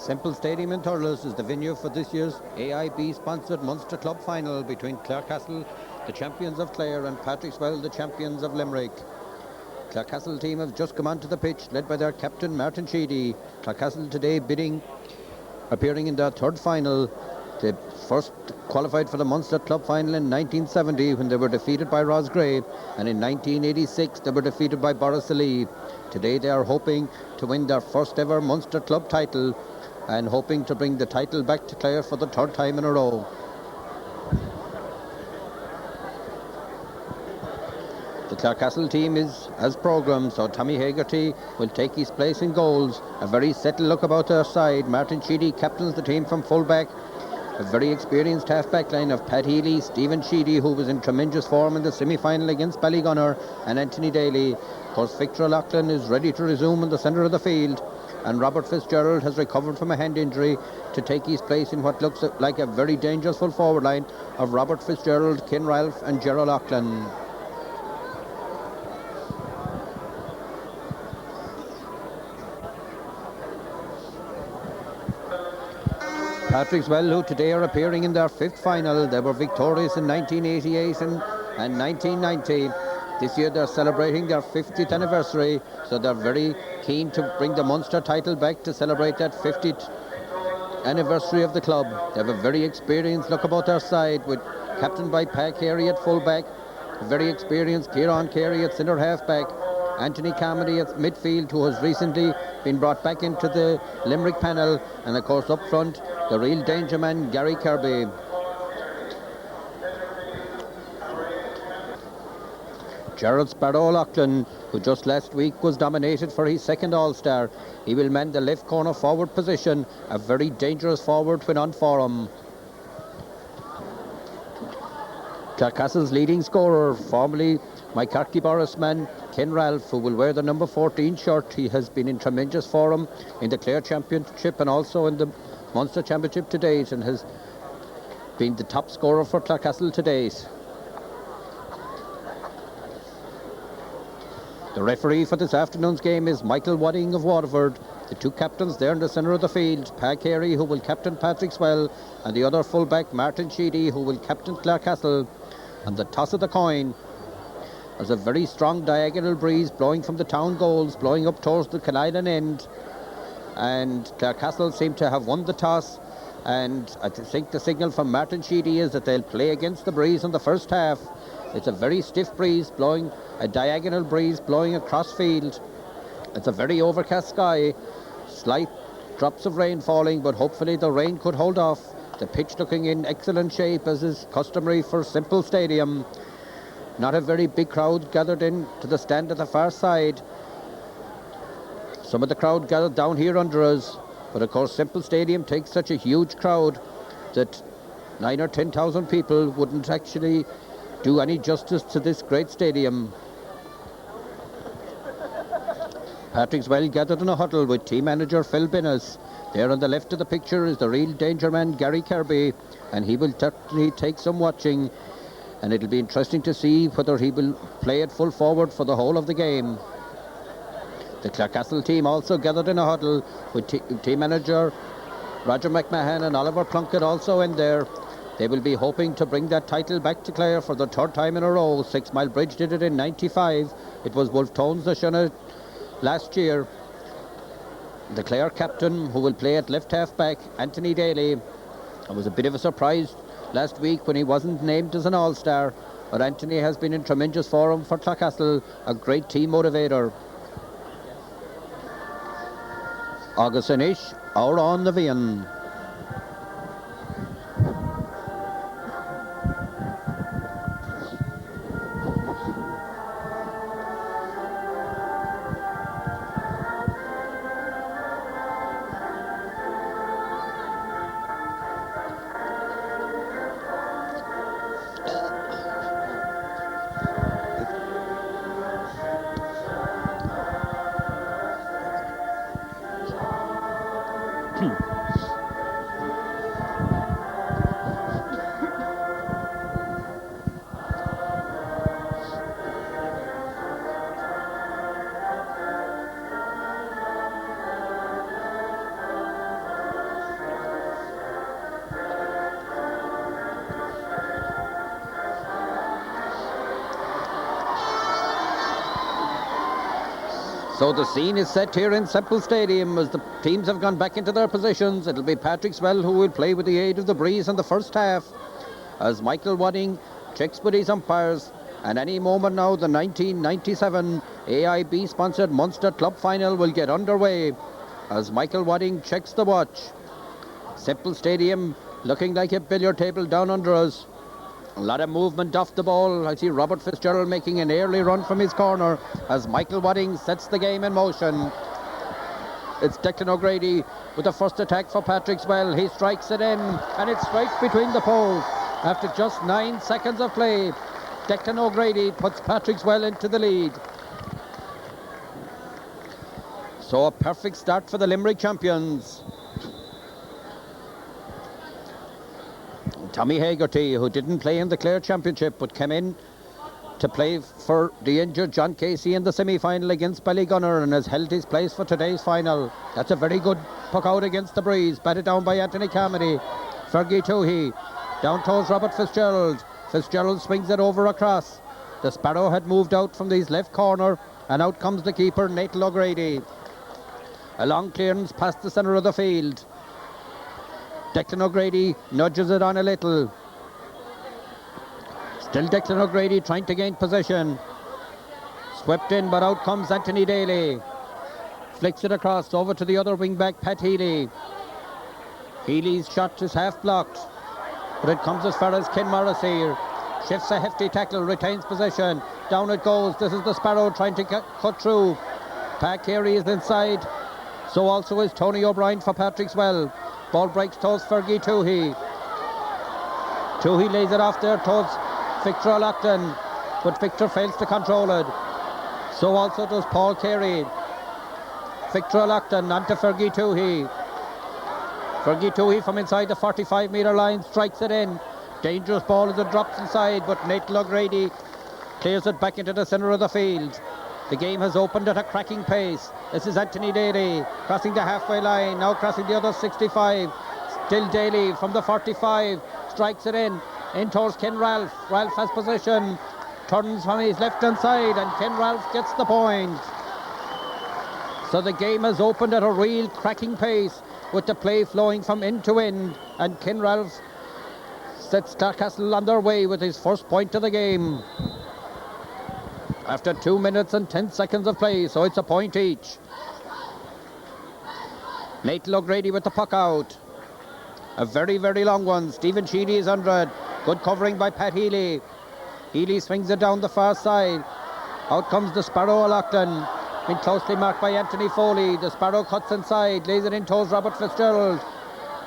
Semple Stadium in Thurles is the venue for this year's AIB-sponsored Munster Club final between Clarecastle, the champions of Clare, and Patrickswell, the champions of Limerick. Clarecastle team have just come onto the pitch, led by their captain Martin Sheedy. Clarecastle today appearing in their third final. They first qualified for the Munster Club final in 1970 when they were defeated by Rosgrave, and in 1986 they were defeated by Borrisalee. Today they are hoping to win their first ever Munster Club title and hoping to bring the title back to Clare for the third time in a row. The Clarecastle team is as programmed, so Tommy Hagerty will take his place in goals. A very settled look about their side. Martin Sheedy captains the team from full-back. A very experienced half-back line of Pat Healy, Stephen Sheedy, who was in tremendous form in the semi-final against Ballygunner, and Anthony Daly. Of course, Victor O'Loughlin is ready to resume in the centre of the field, and Robert Fitzgerald has recovered from a hand injury to take his place in what looks like a very dangerous full forward line of Robert Fitzgerald, Ken Ralph and Gerald O'Loughlin. Patrickswell, who today are appearing in their fifth final. They were victorious in 1988 and 1990. This year they're celebrating their 50th anniversary, so they're very keen to bring the Munster title back to celebrate that 50th anniversary of the club. They have a very experienced look about their side, with captained by Pat Carey at full-back, very experienced Kieran Carey at centre half-back, Anthony Carmody at midfield, who has recently been brought back into the Limerick panel, and of course up front, the real danger man, Gary Kirby. Gerald Sparrow O'Loughlin, who just last week was nominated for his second All-Star. He will man the left corner forward position, a very dangerous forward when on form. Clarecastle's leading scorer, formerly my Carkey Boris man, Ken Ralph, who will wear the number 14 shirt. He has been in tremendous form in the Clare Championship and also in the Munster Championship to date, and has been the top scorer for Clarecastle to date. The referee for this afternoon's game is Michael Wadding of Waterford. The two captains there in the centre of the field, Pat Carey, who will captain Patrickswell, and the other full-back, Martin Sheedy, who will captain Clarecastle. And the toss of the coin, there's a very strong diagonal breeze blowing from the town goals, blowing up towards the Canadian end, and Clarecastle seem to have won the toss, and I think the signal from Martin Sheedy is that they'll play against the breeze in the first half. It's a very stiff breeze blowing, a diagonal breeze blowing across field. It's a very overcast sky, slight drops of rain falling, but hopefully the rain could hold off. The pitch looking in excellent shape, as is customary for Semple Stadium. Not a very big crowd gathered in to the stand at the far side. Some of the crowd gathered down here under us, but of course Semple Stadium takes such a huge crowd that 9,000 or 10,000 people wouldn't actually do any justice to this great stadium. Patrickswell gathered in a huddle with team manager Phil Binnis. There on the left of the picture is the real danger man Gary Kirby, and he will certainly take some watching, and it'll be interesting to see whether he will play it full forward for the whole of the game. The Clarecastle team also gathered in a huddle with team manager Roger McMahon and Oliver Plunkett also in there. They will be hoping to bring that title back to Clare for the third time in a row. 6 Mile Bridge did it in 95. It was Wolf Tones that shone it last year. The Clare captain, who will play at left half-back, Anthony Daly. It was a bit of a surprise last week when he wasn't named as an All-Star, but Anthony has been in tremendous form for Clarecastle, a great team motivator. Agus Inish, our on the Vian. So the scene is set here in Semple Stadium as the teams have gone back into their positions. It'll be Patrickswell who will play with the aid of the breeze in the first half, as Michael Wadding checks with his umpires. And any moment now, the 1997 AIB sponsored Munster Club final will get underway as Michael Wadding checks the watch. Semple Stadium looking like a billiard table down under us. A lot of movement off the ball. I see Robert Fitzgerald making an early run from his corner as Michael Wadding sets the game in motion. It's Declan O'Grady with the first attack for Patrickswell. He strikes it in and it's right between the poles. After just 9 seconds of play, Declan O'Grady puts Patrickswell into the lead. So a perfect start for the Limerick champions. Tommy Hagerty, who didn't play in the Clare Championship but came in to play for the injured John Casey in the semi-final against Ballygunner and has held his place for today's final. That's a very good puck out against the breeze, batted down by Anthony Carmody. Fergie Toohey down towards Robert Fitzgerald. Fitzgerald swings it over across. The Sparrow had moved out from his left corner and out comes the keeper, Natal O'Grady. A long clearance past the centre of the field. Declan O'Grady nudges it on a little. Still Declan O'Grady trying to gain possession. Swept in, but out comes Anthony Daly. Flicks it across over to the other wing-back, Pat Healy. Healy's shot is half blocked, but it comes as far as Ken Morrissey. Shifts a hefty tackle, retains possession. Down it goes. This is the Sparrow trying to cut through. Pat Carey is inside. So also is Tony O'Brien for Patrickswell. Ball breaks towards Fergie Toohey. Toohey lays it off there towards Victor O'Loughlin, but Victor fails to control it. So also does Paul Carey. Victor O'Loughlin onto Fergie Toohey. Fergie Toohey from inside the 45-metre line strikes it in. Dangerous ball as it drops inside, but Natal O'Grady clears it back into the centre of the field. The game has opened at a cracking pace. This is Anthony Daly crossing the halfway line, now crossing the other 65. Still Daly from the 45, strikes it in towards Ken Ralph. Ralph has possession, turns from his left-hand side, and Ken Ralph gets the point. So the game has opened at a real cracking pace with the play flowing from end to end, and Ken Ralph sets Clarecastle on their way with his first point of the game. After 2 minutes and 10 seconds of play, so it's a point each. Natal O'Grady with the puck out. A very, very long one. Stephen Sheedy is under it. Good covering by Pat Healy. Healy swings it down the far side. Out comes the Sparrow O'Loughlin. Been closely marked by Anthony Foley. The Sparrow cuts inside, lays it in towards Robert Fitzgerald.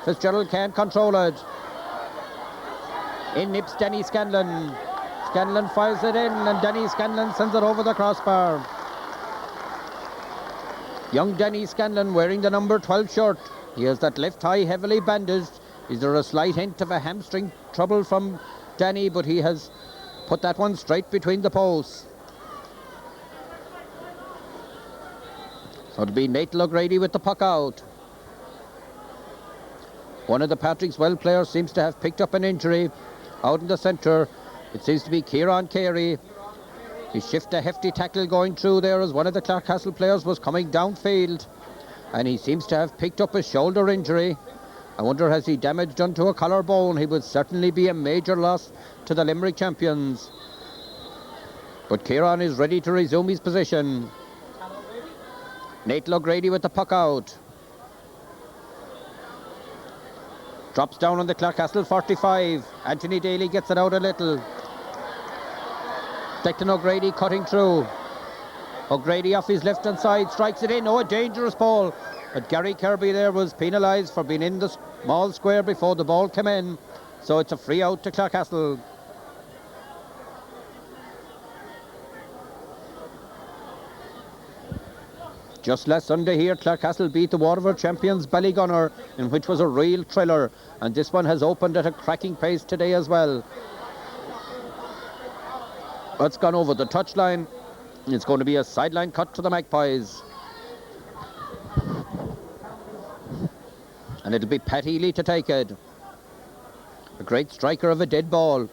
Fitzgerald can't control it. In nips Danny Scanlon. Scanlon fires it in and Danny Scanlon sends it over the crossbar. Young Danny Scanlon wearing the number 12 shirt. He has that left eye heavily bandaged. Is there a slight hint of a hamstring trouble from Danny, but he has put that one straight between the posts. So it'll be Natal O'Grady with the puck out. One of the Patrickswell players seems to have picked up an injury out in the centre. It seems to be Kieran Carey. He shifted a hefty tackle going through there as one of the Clarecastle players was coming downfield, and he seems to have picked up a shoulder injury. I wonder, has he damage done to a collarbone? He would certainly be a major loss to the Limerick champions. But Kieran is ready to resume his position. Natal O'Grady with the puck out. Drops down on the Clarecastle 45. Anthony Daly gets it out a little. Declan O'Grady cutting through. O'Grady off his left-hand side, strikes it in. Oh, a dangerous ball. But Gary Kirby there was penalised for being in the small square before the ball came in. So it's a free out to Clarecastle. Just last Sunday here, Clarecastle beat the Waterford champions Ballygunner, in which was a real thriller. And this one has opened at a cracking pace today as well. It's gone over the touchline. It's going to be a sideline cut to the Magpies. And it'll be Pat Healy to take it. A great striker of a dead ball.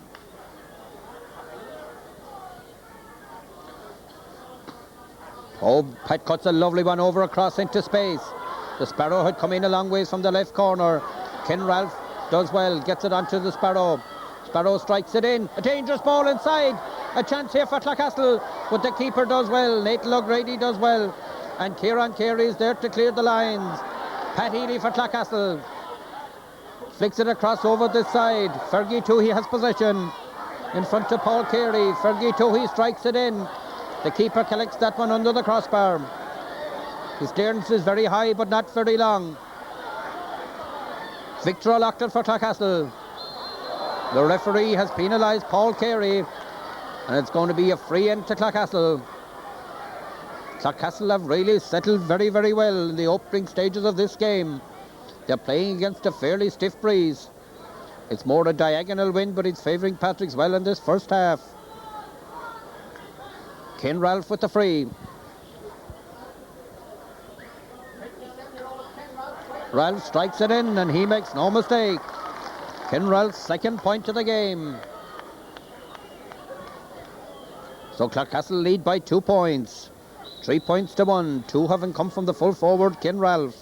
Oh, Pat cuts a lovely one over across into space. The Sparrow had come in a long ways from the left corner. Ken Ralph does well, gets it onto the Sparrow. Sparrow strikes it in. A dangerous ball inside. A chance here for Clarecastle, but the keeper does well. Nathan O'Grady does well. And Kieran Carey is there to clear the lines. Pat Healy for Clarecastle. Flicks it across over this side. Fergie Toohey has possession. In front of Paul Carey. Fergie Toohey strikes it in. The keeper collects that one under the crossbar. His clearance is very high but not very long. Victor O'Loughlin for Clarecastle. The referee has penalised Paul Carey, and it's going to be a free end to Clarecastle. Clarecastle have really settled very, very well in the opening stages of this game. They're playing against a fairly stiff breeze. It's more a diagonal wind, but it's favouring Patrickswell in this first half. Ken Ralph with the free. Ralph strikes it in and he makes no mistake. Ken Ralph's second point of the game. So Clarecastle lead by 2 points. 3 points to 1. 2 having come from the full forward, Ken Ralph.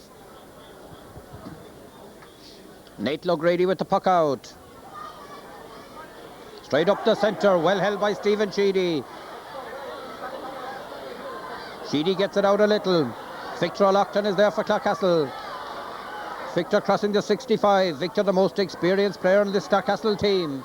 Nate O'Grady with the puck out. Straight up the centre, well held by Stephen Sheedy. Sheedy gets it out a little. Victor O'Loughlin is there for Clarecastle. Victor crossing the 65. Victor, the most experienced player in this Clarecastle team.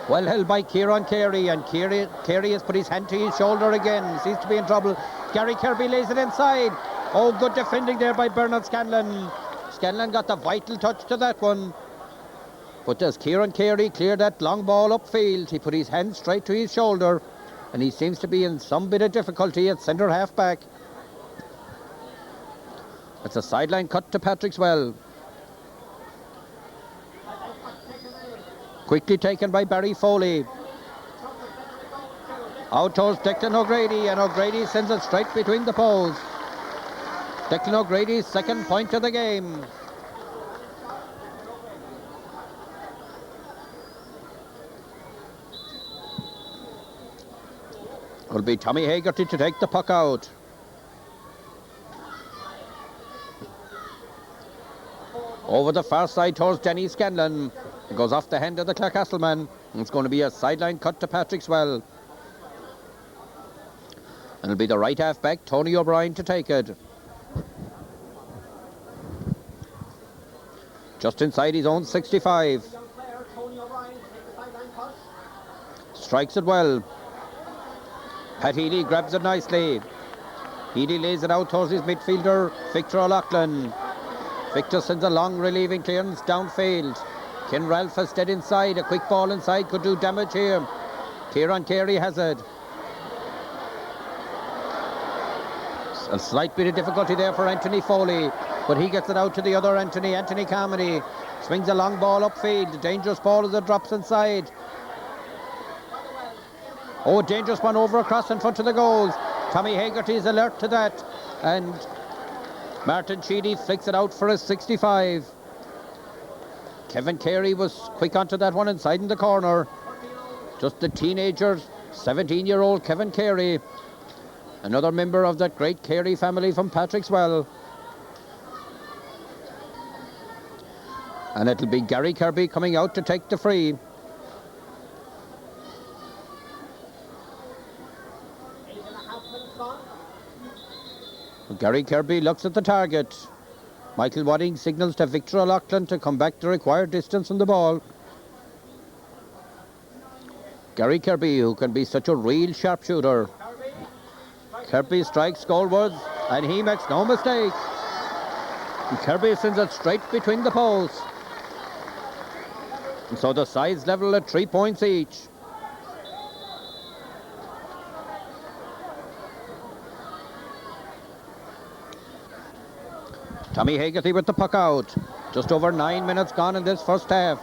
Well held by Kieran Carey, and Carey has put his hand to his shoulder again. Seems to be in trouble. Gary Kirby lays it inside. Oh, good defending there by Bernard Scanlon. Scanlon got the vital touch to that one. But as Kieran Carey cleared that long ball upfield, he put his hand straight to his shoulder, and he seems to be in some bit of difficulty at centre half back. It's a sideline cut to Patrickswell. Quickly taken by Barry Foley. Out towards Declan O'Grady, and O'Grady sends it straight between the poles. Declan O'Grady's second point of the game. It'll be Tommy Hagerty to take the puck out. Over the far side towards Denny Scanlon. It goes off the hand of the Clarecastle man. It's going to be a sideline cut to Patrickswell. And it'll be the right half back, Tony O'Brien, to take it. Just inside his own 65. Strikes it well. Pat Healy grabs it nicely. Healy lays it out towards his midfielder, Victor O'Loughlin. Victor sends a long relieving clearance downfield. Ken Ralph has stayed inside. A quick ball inside could do damage here. Kieran Carey has it. A slight bit of difficulty there for Anthony Foley, but he gets it out to the other Anthony Carmody. Swings a long ball upfield. Dangerous ball as it drops inside. Oh, dangerous one over across in front of the goals. Tommy Hagerty is alert to that. And Martin Sheedy flicks it out for a 65. Kevin Carey was quick onto that one inside in the corner. Just the teenager, 17-year-old Kevin Carey. Another member of that great Carey family from Patrickswell. And it'll be Gary Kirby coming out to take the free. Gary Kirby looks at the target. Michael Wadding signals to Victor O'Loughlin to come back the required distance on the ball. Gary Kirby, who can be such a real sharpshooter. Kirby strikes goalwards, and he makes no mistake. And Kirby sends it straight between the posts. And so the sides level at 3 points each. Tommy Hagerty with the puck out. Just over 9 minutes gone in this first half.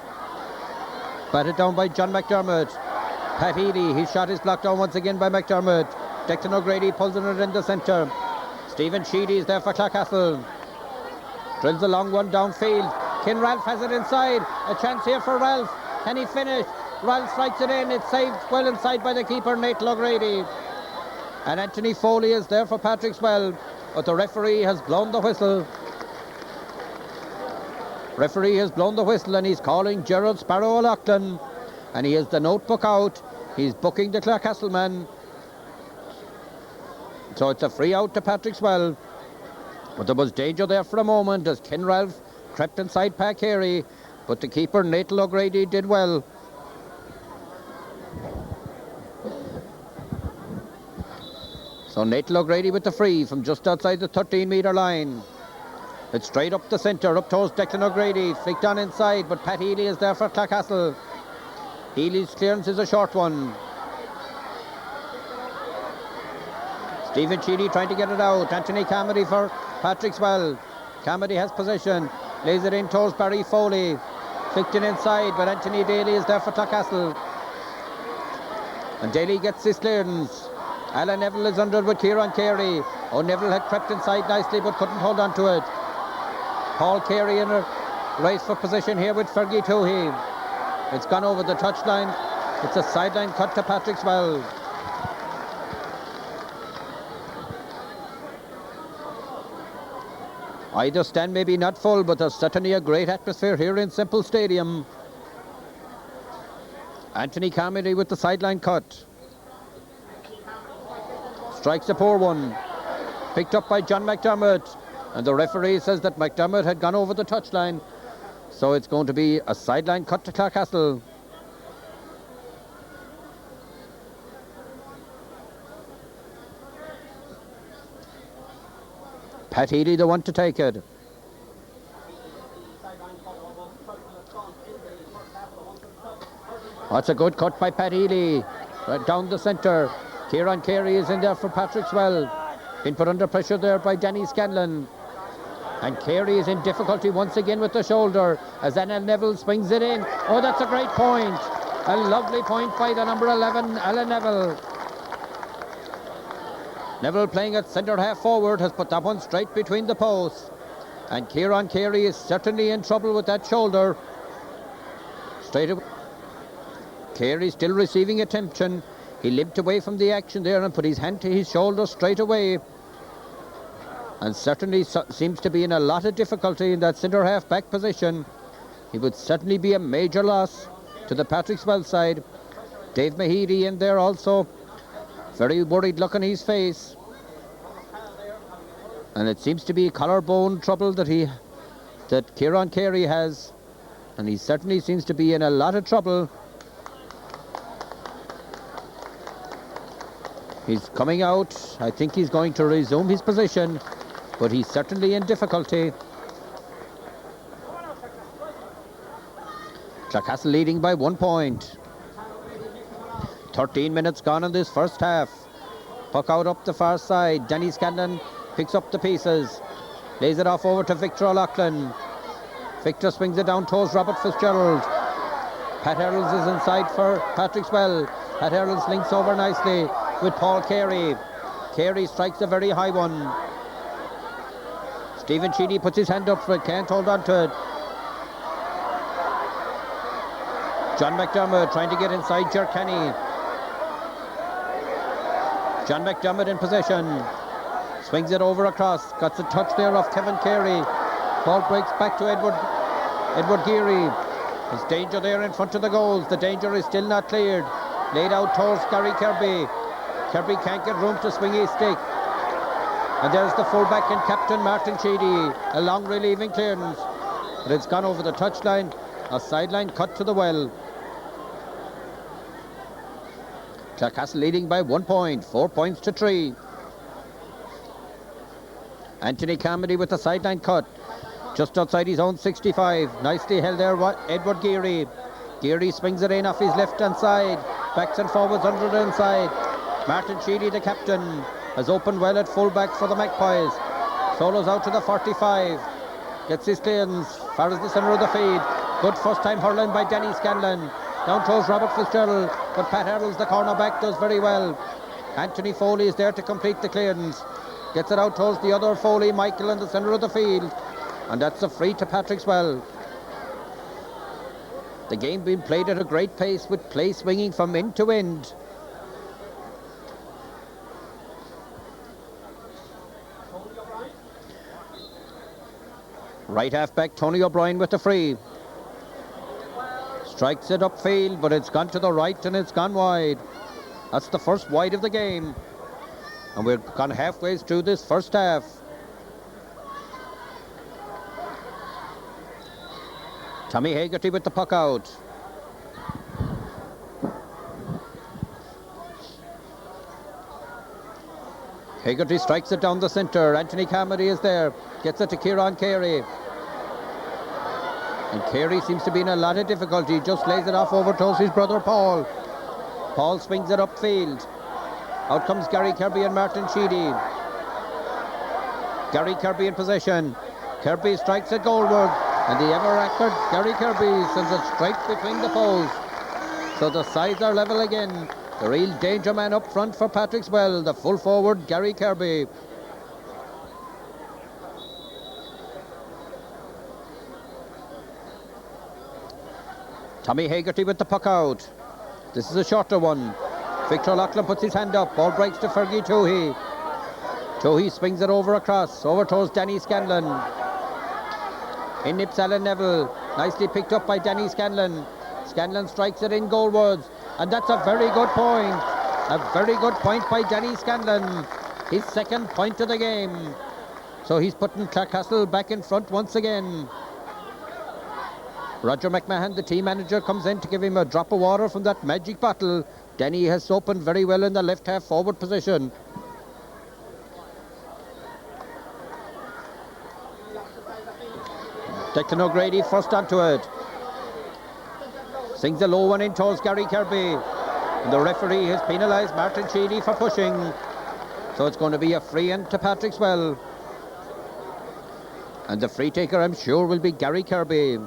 Batted down by John McDermott. Pat Healy, his shot is blocked down once again by McDermott. Declan O'Grady pulls it in the centre. Stephen Sheedy is there for Clarecastle. Drills a long one downfield. Ken Ralph has it inside. A chance here for Ralph. Can he finish? Ralph strikes it in. It's saved well inside by the keeper, Nate O'Grady. And Anthony Foley is there for Patrickswell, but the referee has blown the whistle. Referee has blown the whistle and he's calling Gerald Sparrow O'Loughlin, and he has the notebook out. He's booking the Clarecastle man. So it's a free out to Patrickswell. But there was danger there for a moment as Ken Ralph crept inside Pat Carey, but the keeper Natal O'Grady did well. So Natal O'Grady with the free from just outside the 13-metre line. It's straight up the centre, up towards Declan O'Grady, flicked on inside, but Pat Healy is there for Clarecastle. Healy's clearance is a short one. Stephen Sheedy trying to get it out. Anthony Carmody for Patrickswell. Carmody has possession, lays it in towards Barry Foley, flicked it inside, but Anthony Daly is there for Clarecastle. And Daly gets his clearance. Alan Neville is under with Kieran Carey. Neville had crept inside nicely but couldn't hold on to it. Paul Carey in a race for position here with Fergie Toohey. It's gone over the touchline. It's a sideline cut to Patrickswell. Either stand may be not full, but there's certainly a great atmosphere here in Semple Stadium. Anthony Carmody with the sideline cut. Strikes a poor one. Picked up by John McDermott. And the referee says that McDermott had gone over the touchline. So it's going to be a sideline cut to Clarecastle. Pat Healy the one to take it. That's a good cut by Pat Healy. Right down the centre. Kieran Carey is in there for Patrickswell. Been put under pressure there by Danny Scanlon. And Carey is in difficulty once again with the shoulder as Alan Neville swings it in. Oh, that's a great point. A lovely point by the number 11, Alan Neville. Neville playing at centre half forward has put that one straight between the posts. And Kieran Carey is certainly in trouble with that shoulder. Straight away. Carey still receiving attention. He limped away from the action there and put his hand to his shoulder straight away. And certainly seems to be in a lot of difficulty in that centre half back position. He would certainly be a major loss to the Patrickswell side. Dave Mahidi in there also. Very worried look on his face. And it seems to be collarbone trouble that Kieran Carey has. And he certainly seems to be in a lot of trouble. He's coming out. I think he's going to resume his position, but he's certainly in difficulty. Clarecastle leading by 1 point. 13 minutes gone in this first half. Puck out up the far side. Danny Scanlon picks up the pieces. Lays it off over to Victor O'Loughlin. Victor swings it down towards Robert Fitzgerald. Pat Earls is inside for Patrickswell. Pat Earls links over nicely with Paul Carey. Carey strikes a very high one. Stephen Sheedy puts his hand up for it, can't hold on to it. John McDermott trying to get inside Ger Kenny. John McDermott in possession. Swings it over across. Got the touch there of Kevin Carey. Ball breaks back to Edward Geary. There's danger there in front of the goals. The danger is still not cleared. Laid out towards Gary Kirby. Kirby can't get room to swing his stick. And there's the fullback and captain Martin Sheedy. A long relieving clearance. But it's gone over the touchline. A sideline cut to the well. Clarecastle leading by 1 point. 4 points to 3. Anthony Carmody with the sideline cut. Just outside his own 65. Nicely held there, Edward Geary. Geary swings it in off his left-hand side. Backs and forwards under the inside. Martin Sheedy, the captain, has opened well at full-back for the Magpies. Solos out to the 45. Gets his clearance. Far as the centre of the field. Good first-time hurling by Danny Scanlon. Down towards Robert Fitzgerald. But Pat Harrells, the cornerback, does very well. Anthony Foley is there to complete the clearance. Gets it out towards the other Foley, Michael, in the centre of the field. And that's a free to Patrickswell. The game being played at a great pace with play swinging from end to end. Right half back Tony O'Brien with the free. Strikes it upfield, but it's gone to the right and it's gone wide. That's the first wide of the game. And we're gone halfway through this first half. Tommy Hagerty with the puck out. Hagerty strikes it down the centre. Anthony Carmody is there. Gets it to Kieran Carey. And Carey seems to be in a lot of difficulty. Just lays it off over to his brother Paul. Paul swings it upfield. Out comes Gary Kirby and Martin Sheedy. Gary Kirby in possession. Kirby strikes it goalward. And the ever-accurate Gary Kirby sends it straight between the posts. So the sides are level again. The real danger man up front for Patrickswell, the full forward Gary Kirby. Tommy Hagerty with the puck out. This is a shorter one. Victor Loughlin puts his hand up. Ball breaks to Fergie Toohey. Toohey swings it over across. Over towards Danny Scanlon. In nips Alan Neville. Nicely picked up by Danny Scanlon. Scanlon strikes it in goalwards. And that's a very good point. A very good point by Danny Scanlon. His second point of the game. So he's putting Clarecastle back in front once again. Roger McMahon, the team manager, comes in to give him a drop of water from that magic bottle. Denny has opened very well in the left half forward position. Declan O'Grady first onto it. Sings a low one in towards Gary Kirby. And the referee has penalised Martin Sheedy for pushing. So it's going to be a free in to Patrickswell. And the free taker, I'm sure, will be Gary Kirby.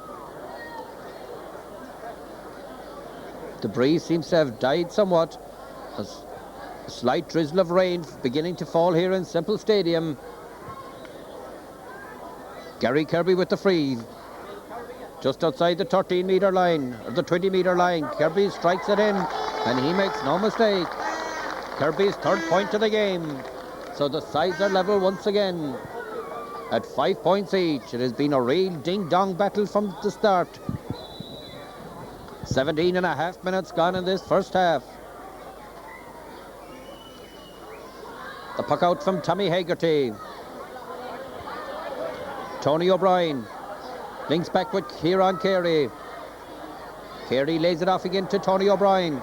The breeze seems to have died somewhat. A slight drizzle of rain beginning to fall here in Semple Stadium. Gary Kirby with the free. Just outside the 13-metre line, or the 20-metre line. Kirby strikes it in, and he makes no mistake. Kirby's third point of the game. So the sides are level once again at 5 points each. It has been a real ding-dong battle from the start. 17 and a half minutes gone in this first half. The puck out from Tommy Hagerty. Tony O'Brien links back with Kieran Carey. Carey lays it off again to Tony O'Brien.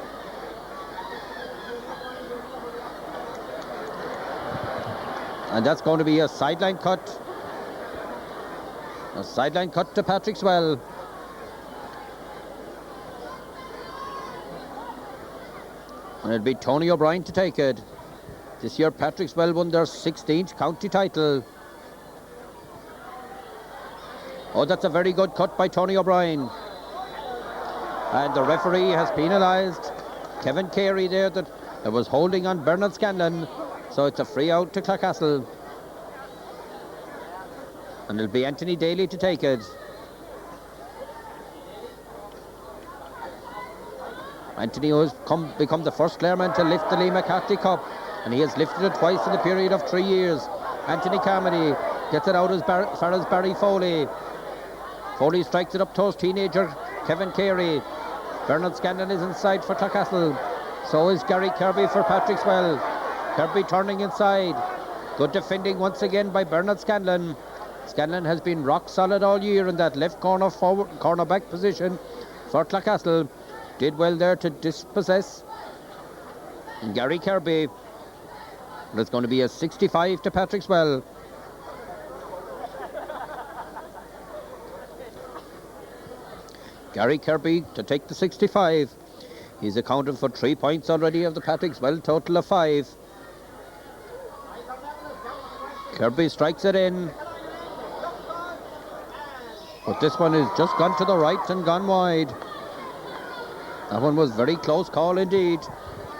And that's going to be a sideline cut. A sideline cut to Patrickswell. And it'll be Tony O'Brien to take it. This year Patrickswell won their 16th county title. Oh, that's a very good cut by Tony O'Brien. And the referee has penalised Kevin Carey there that was holding on Bernard Scanlon. So it's a free out to Clarecastle. And it'll be Anthony Daly to take it. Anthony has become the first Clareman to lift the Lee McCarthy Cup. And he has lifted it twice in the period of 3 years. Anthony Carmody gets it out as far as Barry Foley. Foley strikes it up towards teenager Kevin Carey. Bernard Scanlon is inside for Clarecastle. So is Gary Kirby for Patrickswell. Kirby turning inside. Good defending once again by Bernard Scanlon. Scanlon has been rock solid all year in that left corner back position for Clarecastle. Did well there to dispossess Gary Kirby. But it's going to be a 65 to Patrickswell. Gary Kirby to take the 65. He's accounted for 3 points already of the Patrickswell total of 5. Kirby strikes it in. But this one has just gone to the right and gone wide. That one was very close call indeed.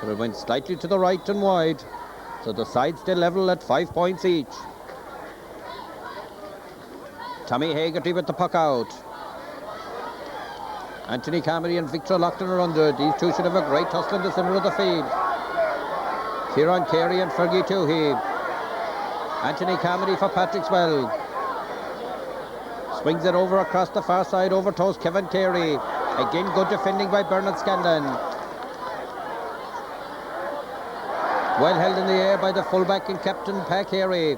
But it went slightly to the right and wide. So the sides still level at 5 points each. Tommy Hagerty with the puck out. Anthony Carmody and Victor Loughlin are under. These two should have a great tussle in the centre of the field. Kieran Carey and Fergie Toohey. Anthony Carmody for Patrickswell. Swings it over across the far side, overtoes Kevin Carey. Again, good defending by Bernard Scanlon. Well held in the air by the fullback and captain, Pat Carey.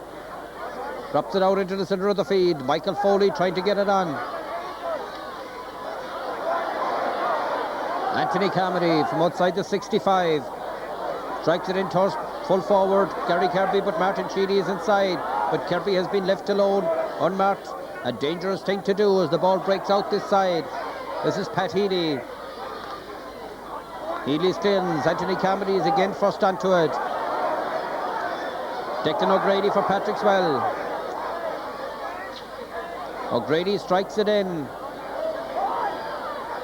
Drops it out into the centre of the field. Michael Foley trying to get it on. Anthony Carmody from outside the 65. Strikes it in towards full forward. Gary Kirby, but Martin Sheedy is inside. But Kirby has been left alone, unmarked. A dangerous thing to do as the ball breaks out this side. This is Pat Healy. Healy spins. Anthony Carmody is again first onto it. Declan O'Grady for Patrickswell. O'Grady strikes it in.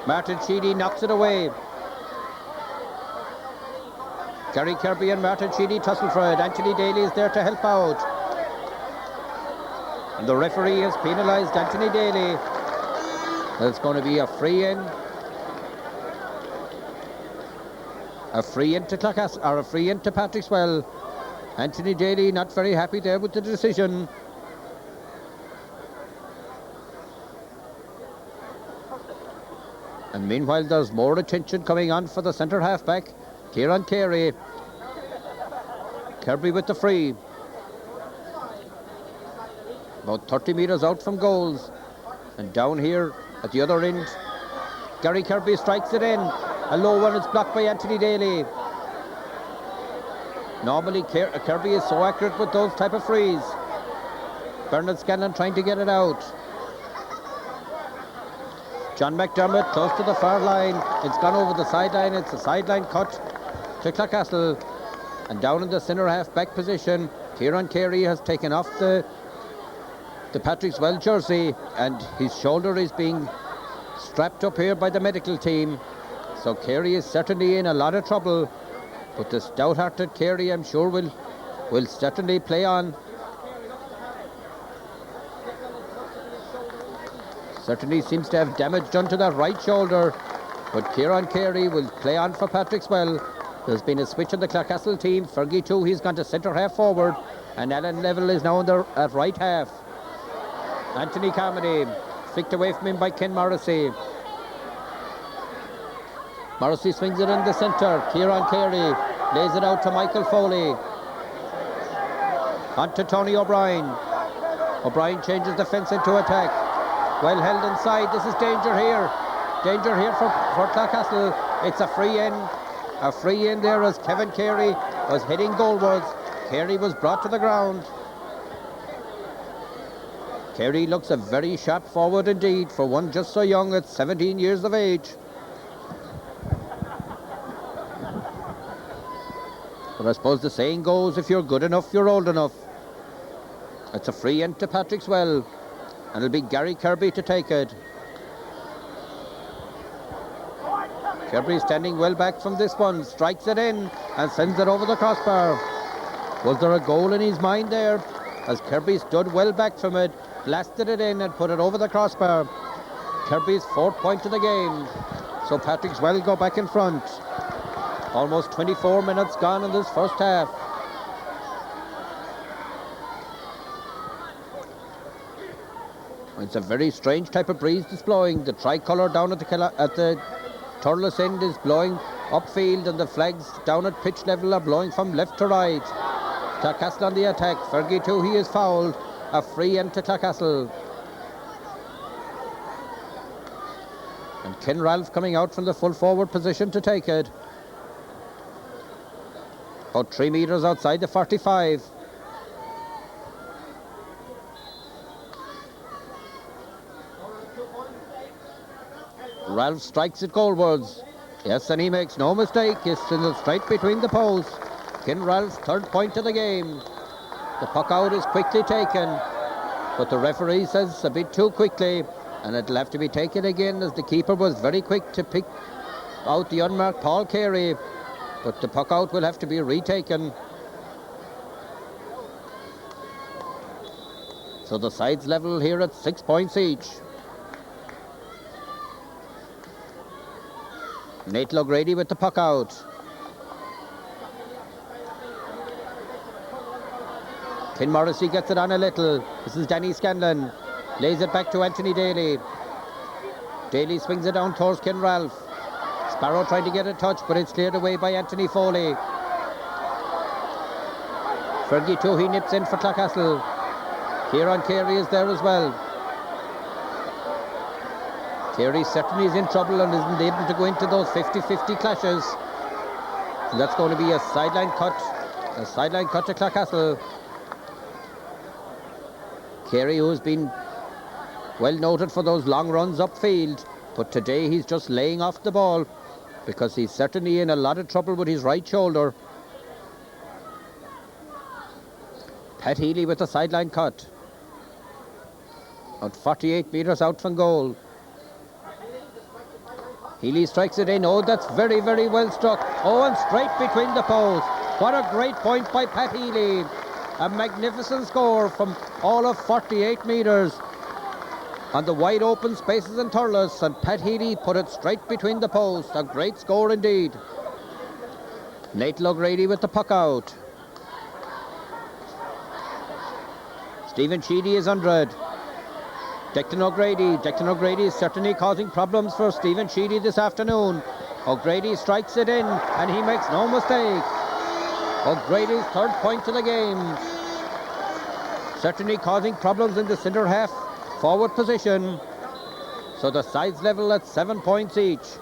Martin Sheedy knocks it away. Gary Kirby and Martin Sheedy tussle for it. Anthony Daly is there to help out. And the referee has penalised Anthony Daly. It's going to be a free in. A free in to Clarecastle, or a free in to Patrickswell. Anthony Daly not very happy there with the decision. And meanwhile there's more attention coming on for the centre halfback, Kieran Carey. Kirby with the free. About 30 metres out from goals. And down here at the other end, Gary Kirby strikes it in. A low one is blocked by Anthony Daly. Normally Kirby is so accurate with those type of frees. Bernard Scanlon trying to get it out. John McDermott close to the far line. It's gone over the sideline. It's a sideline cut to Clarecastle. And down in the centre half back position, Kieran Carey has taken off the Patrickswell jersey, and his shoulder is being strapped up here by the medical team. So Carey is certainly in a lot of trouble. But the stout-hearted Carey, I'm sure, will certainly play on. Certainly seems to have damage done to that right shoulder. But Kieran Carey will play on for Patrickswell. There's been a switch in the Clarecastle team. Fergie too, he's gone to centre half forward. And Alan Neville is now at right half. Anthony Carmody, flicked away from him by Ken Morrissey. Morrissey swings it in the centre. Kieran Carey lays it out to Michael Foley. On to Tony O'Brien. O'Brien changes the fence into attack. Well held inside. This is danger here. Danger here for Clarecastle. It's a free in. A free in there as Kevin Carey was heading goalwards. Carey was brought to the ground. Carey looks a very sharp forward indeed for one just so young at 17 years of age. But I suppose the saying goes, if you're good enough, you're old enough. It's a free in to Patrickswell. And it'll be Gary Kirby to take it. Kirby standing well back from this one. Strikes it in and sends it over the crossbar. Was there a goal in his mind there? As Kirby stood well back from it, blasted it in and put it over the crossbar. Kirby's fourth point of the game. So Patrickswell go back in front. Almost 24 minutes gone in this first half. It's a very strange type of breeze that's blowing. The tricolour down at the Turles end is blowing upfield, and the flags down at pitch level are blowing from left to right. Clarecastle on the attack. Fergie too, he is fouled. A free in to Clarecastle. And Ken Ralph coming out from the full forward position to take it. About 3 metres outside the 45. Ralph strikes it goalwards. Yes, and he makes no mistake. It's in the straight between the posts. Ken Ralph's third point of the game. The puck out is quickly taken, but the referee says a bit too quickly, and it'll have to be taken again as the keeper was very quick to pick out the unmarked Paul Carey, but the puck out will have to be retaken. So the sides level here at 6 points each. Nate O'Grady with the puck out. Ken Morrissey gets it on a little. This is Danny Scanlon. Lays it back to Anthony Daly. Daly swings it down towards Ken Ralph. Sparrow trying to get a touch, but it's cleared away by Anthony Foley. Fergie Toohey nips in for Clarecastle. Kieran Carey is there as well. Carey certainly is in trouble and isn't able to go into those 50-50 clashes. And that's going to be a sideline cut to Clarecastle. Carey, who has been well noted for those long runs upfield, but today he's just laying off the ball because he's certainly in a lot of trouble with his right shoulder. Pat Healy with the sideline cut. About 48 metres out from goal. Healy strikes it in. Oh, that's very, very well struck. Oh, and straight between the posts. What a great point by Pat Healy. A magnificent score from all of 48 metres on the wide open spaces in Thurles, and Pat Healy put it straight between the posts. A great score indeed. Nate O'Grady with the puck out. Stephen Sheedy is under it. Declan O'Grady is certainly causing problems for Stephen Sheedy this afternoon. O'Grady strikes it in and he makes no mistake. O'Grady's third point of the game. Certainly causing problems in the centre half forward position. So the sides level at 7 points each.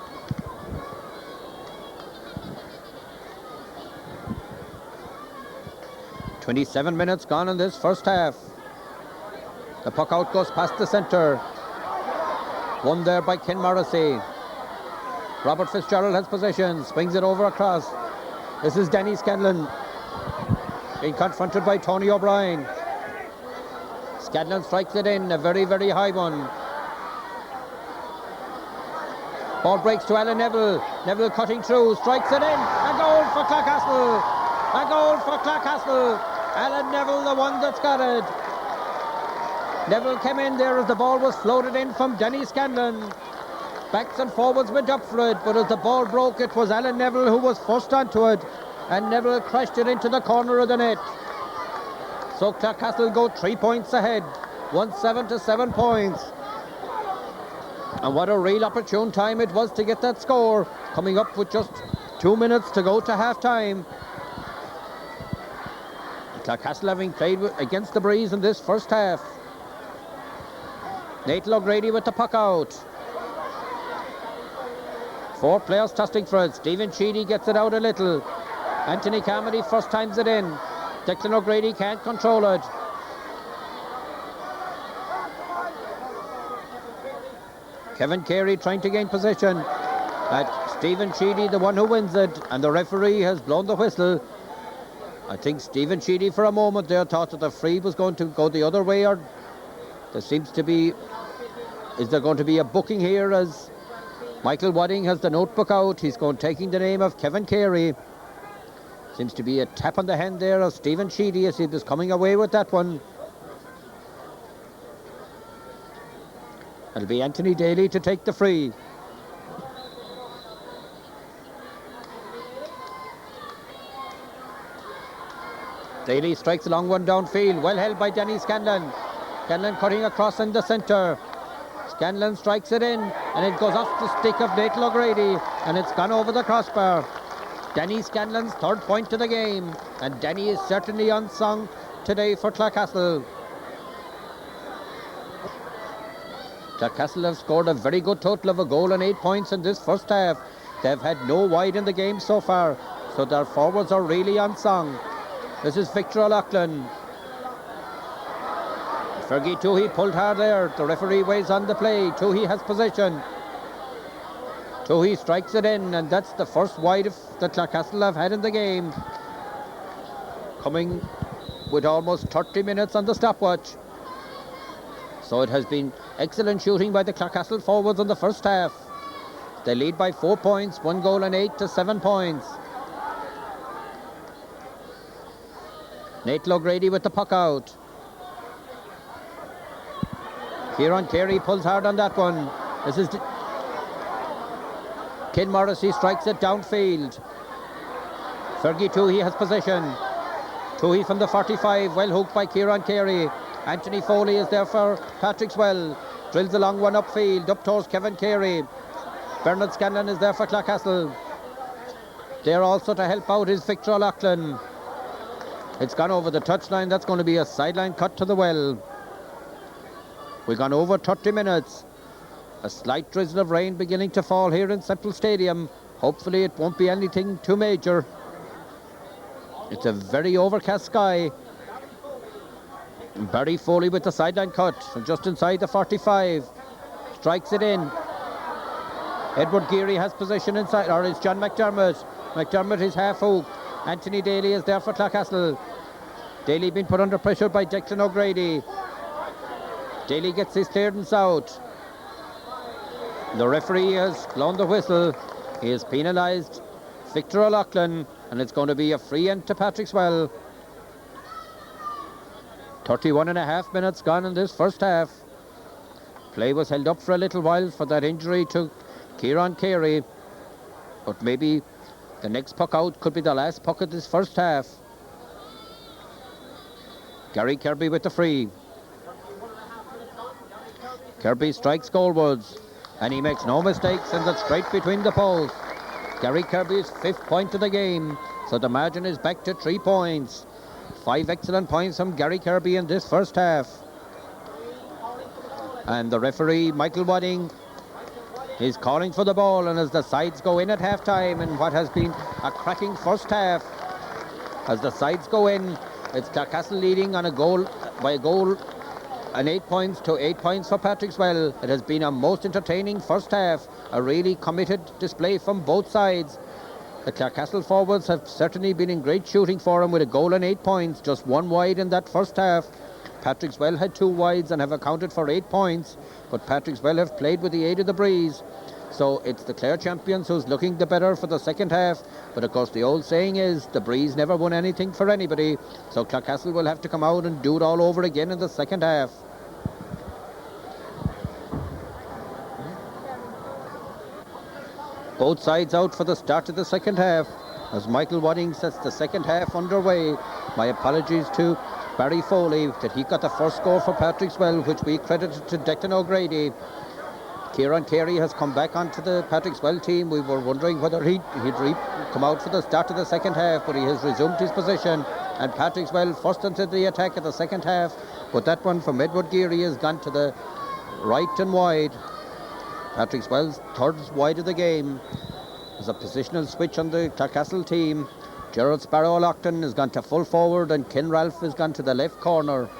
"27 minutes gone in this first half. The puck out goes past the centre. Won there by Ken Morrissey. Robert Fitzgerald has possession. Swings it over across. This is Danny Scanlon being confronted by Tony O'Brien. Scanlon strikes it in. A very, very high one. Ball breaks to Alan Neville. Neville cutting through. Strikes it in. A goal for Clarecastle. A goal for Clarecastle. Alan Neville, the one that's got it. Neville came in there as the ball was floated in from Denny Scanlon. Backs and forwards went up for it, but as the ball broke, it was Alan Neville who was first onto it, and Neville crashed it into the corner of the net. So Clarecastle go 3 points ahead, 1-7 to 7 points. And what a real opportune time it was to get that score, coming up with just 2 minutes to go to half-time. Clarecastle having played against the breeze in this first half. Nate O'Grady with the puck out. 4 players tussling for it. Stephen Sheedy gets it out a little. Anthony Carmody first times it in. Declan O'Grady can't control it. Kevin Carey trying to gain possession. Stephen Sheedy, the one who wins it, and the referee has blown the whistle. I think Stephen Sheedy for a moment there thought that the free was going to go the other way, or there seems to be... Is there going to be a booking here as Michael Wadding has the notebook out? He's taking the name of Kevin Carey. Seems to be a tap on the hand there of Stephen Sheedy as he was coming away with that one. It'll be Anthony Daly to take the free. Daly strikes a long one downfield. Well held by Danny Scanlon. Scanlon cutting across in the centre. Scanlon strikes it in, and it goes off the stick of Nate O'Grady, and it's gone over the crossbar. Danny Scanlon's third point of the game, and Danny is certainly unsung today for Clarecastle. Clarecastle have scored a very good total of 1 goal and 8 points in this first half. They've had no wide in the game so far, so their forwards are really unsung. This is Victor O'Loughlin. Fergie Toohey pulled hard there. The referee weighs on the play. Toohey has possession. Toohey strikes it in, and that's the first wide that Clarecastle have had in the game. Coming with almost 30 minutes on the stopwatch. So it has been excellent shooting by the Clarecastle forwards in the first half. They lead by 4 points, 1 goal and 8 to 7 points. Nate O'Grady with the puck out. Kieran Carey pulls hard on that one. This is Ken Morrissey strikes it downfield. Fergie Toohey has possession. Toohey from the 45, well hooked by Kieran Carey. Anthony Foley is there for Patrickswell. Drills a long one upfield, up towards Kevin Carey. Bernard Scanlon is there for Clarecastle. There also to help out is Victor O'Loughlin. It's gone over the touchline. That's going to be a sideline cut to the well. We've gone over 30 minutes. A slight drizzle of rain beginning to fall here in Central Stadium. Hopefully it won't be anything too major. It's a very overcast sky. Barry Foley with the sideline cut from just inside the 45. Strikes it in. Edward Geary has possession inside, or it's John McDermott. McDermott is half hooked. Anthony Daly is there for Clarecastle. Daly being put under pressure by Declan O'Grady. Daly gets his clearance out. The referee has blown the whistle. He has penalised Victor O'Loughlin, and it's going to be a free end to Patrickswell. 31 and a half minutes gone in this first half. Play was held up for a little while for that injury to Kieran Carey, but maybe the next puck out could be the last puck of this first half. Gary Kirby with the free. Kirby strikes goalwards, and he makes no mistakes, and that's straight between the poles. Gary Kirby's 5th point of the game, so the margin is back to 3 points. 5 excellent points from Gary Kirby in this first half. And the referee, Michael Wadding, is calling for the ball, and as the sides go in at half-time in what has been a cracking first half, as the sides go in, it's Clarecastle leading on a goal by a goal, and 8 points to 8 points for Patrickswell. It has been a most entertaining first half, a really committed display from both sides. The Clarecastle forwards have certainly been in great shooting for him with a goal and 8 points, just 1 wide in that first half. Patrickswell had 2 wides and have accounted for 8 points, but Patrickswell have played with the aid of the breeze. So it's the Clare champions who's looking the better for the second half. But of course the old saying is the breeze never won anything for anybody. So Clarecastle will have to come out and do it all over again in the second half. Both sides out for the start of the second half as Michael Wadding sets the second half underway. My apologies to Barry Foley that he got the first score for Patrickswell, which we credited to Declan O'Grady. Kieran Carey has come back onto the Patrickswell team. We were wondering whether he'd come out for the start of the second half, but he has resumed his position, and Patrickswell first into the attack of the second half, but that one from Edward Geary has gone to the right and wide. Patrickswell's 3rd wide of the game. There's a positional switch on the Clarecastle team. Gerald Sparrow O'Loughlin has gone to full forward, and Ken Ralph has gone to the left corner.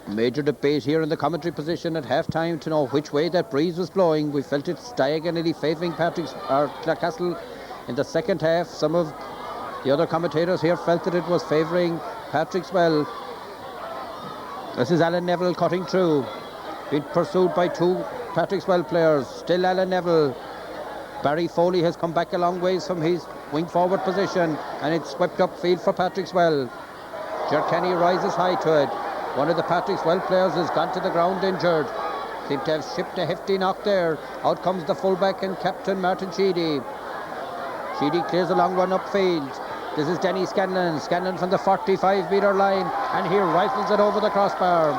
Major debate here in the commentary position at half-time to know which way that breeze was blowing. We felt it's diagonally favouring Clarecastle in the second half. Some of the other commentators here felt that it was favouring Patrickswell. This is Alan Neville cutting through, being pursued by 2 Patrickswell players. Still Alan Neville. Barry Foley has come back a long ways from his wing forward position, and it's swept upfield for Patrickswell. Ger Kenny rises high to it. One of the Patrickswell players has gone to the ground injured. Seemed to have shipped a hefty knock there. Out comes the fullback and captain Martin Sheedy. Sheedy clears a long run upfield. This is Denny Scanlon. Scanlon from the 45-metre line, and he rifles it over the crossbar.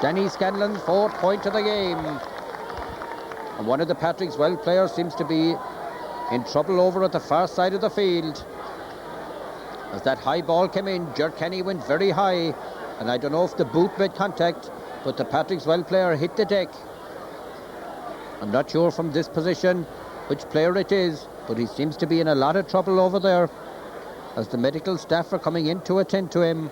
Denny Scanlon, 4th point of the game. And one of the Patrickswell players seems to be in trouble over at the far side of the field. As that high ball came in, Ger Kenny went very high, and I don't know if the boot made contact, but the Patrickswell player hit the deck. I'm not sure from this position which player it is, but he seems to be in a lot of trouble over there as the medical staff are coming in to attend to him.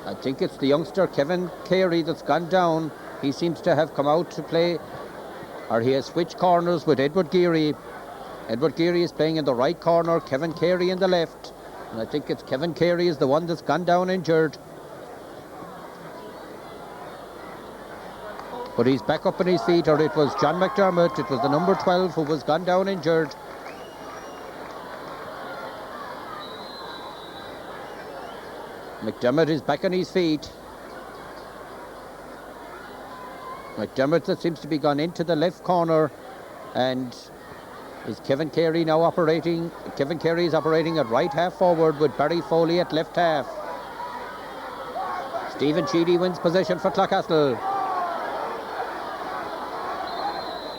I think it's the youngster Kevin Carey that's gone down. He seems to have come out to play, or he has switched corners with Edward Geary. Edward Geary is playing in the right corner, Kevin Carey in the left. And I think it's Kevin Carey is the one that's gone down injured. But he's back up on his feet, or it was John McDermott. It was the number 12 who was gone down injured. McDermott is back on his feet. McDermott that seems to be gone into the left corner, and is Kevin Carey now operating. Kevin Carey is operating at right half forward with Barry Foley at left half. Stephen Sheedy wins possession for Clarecastle.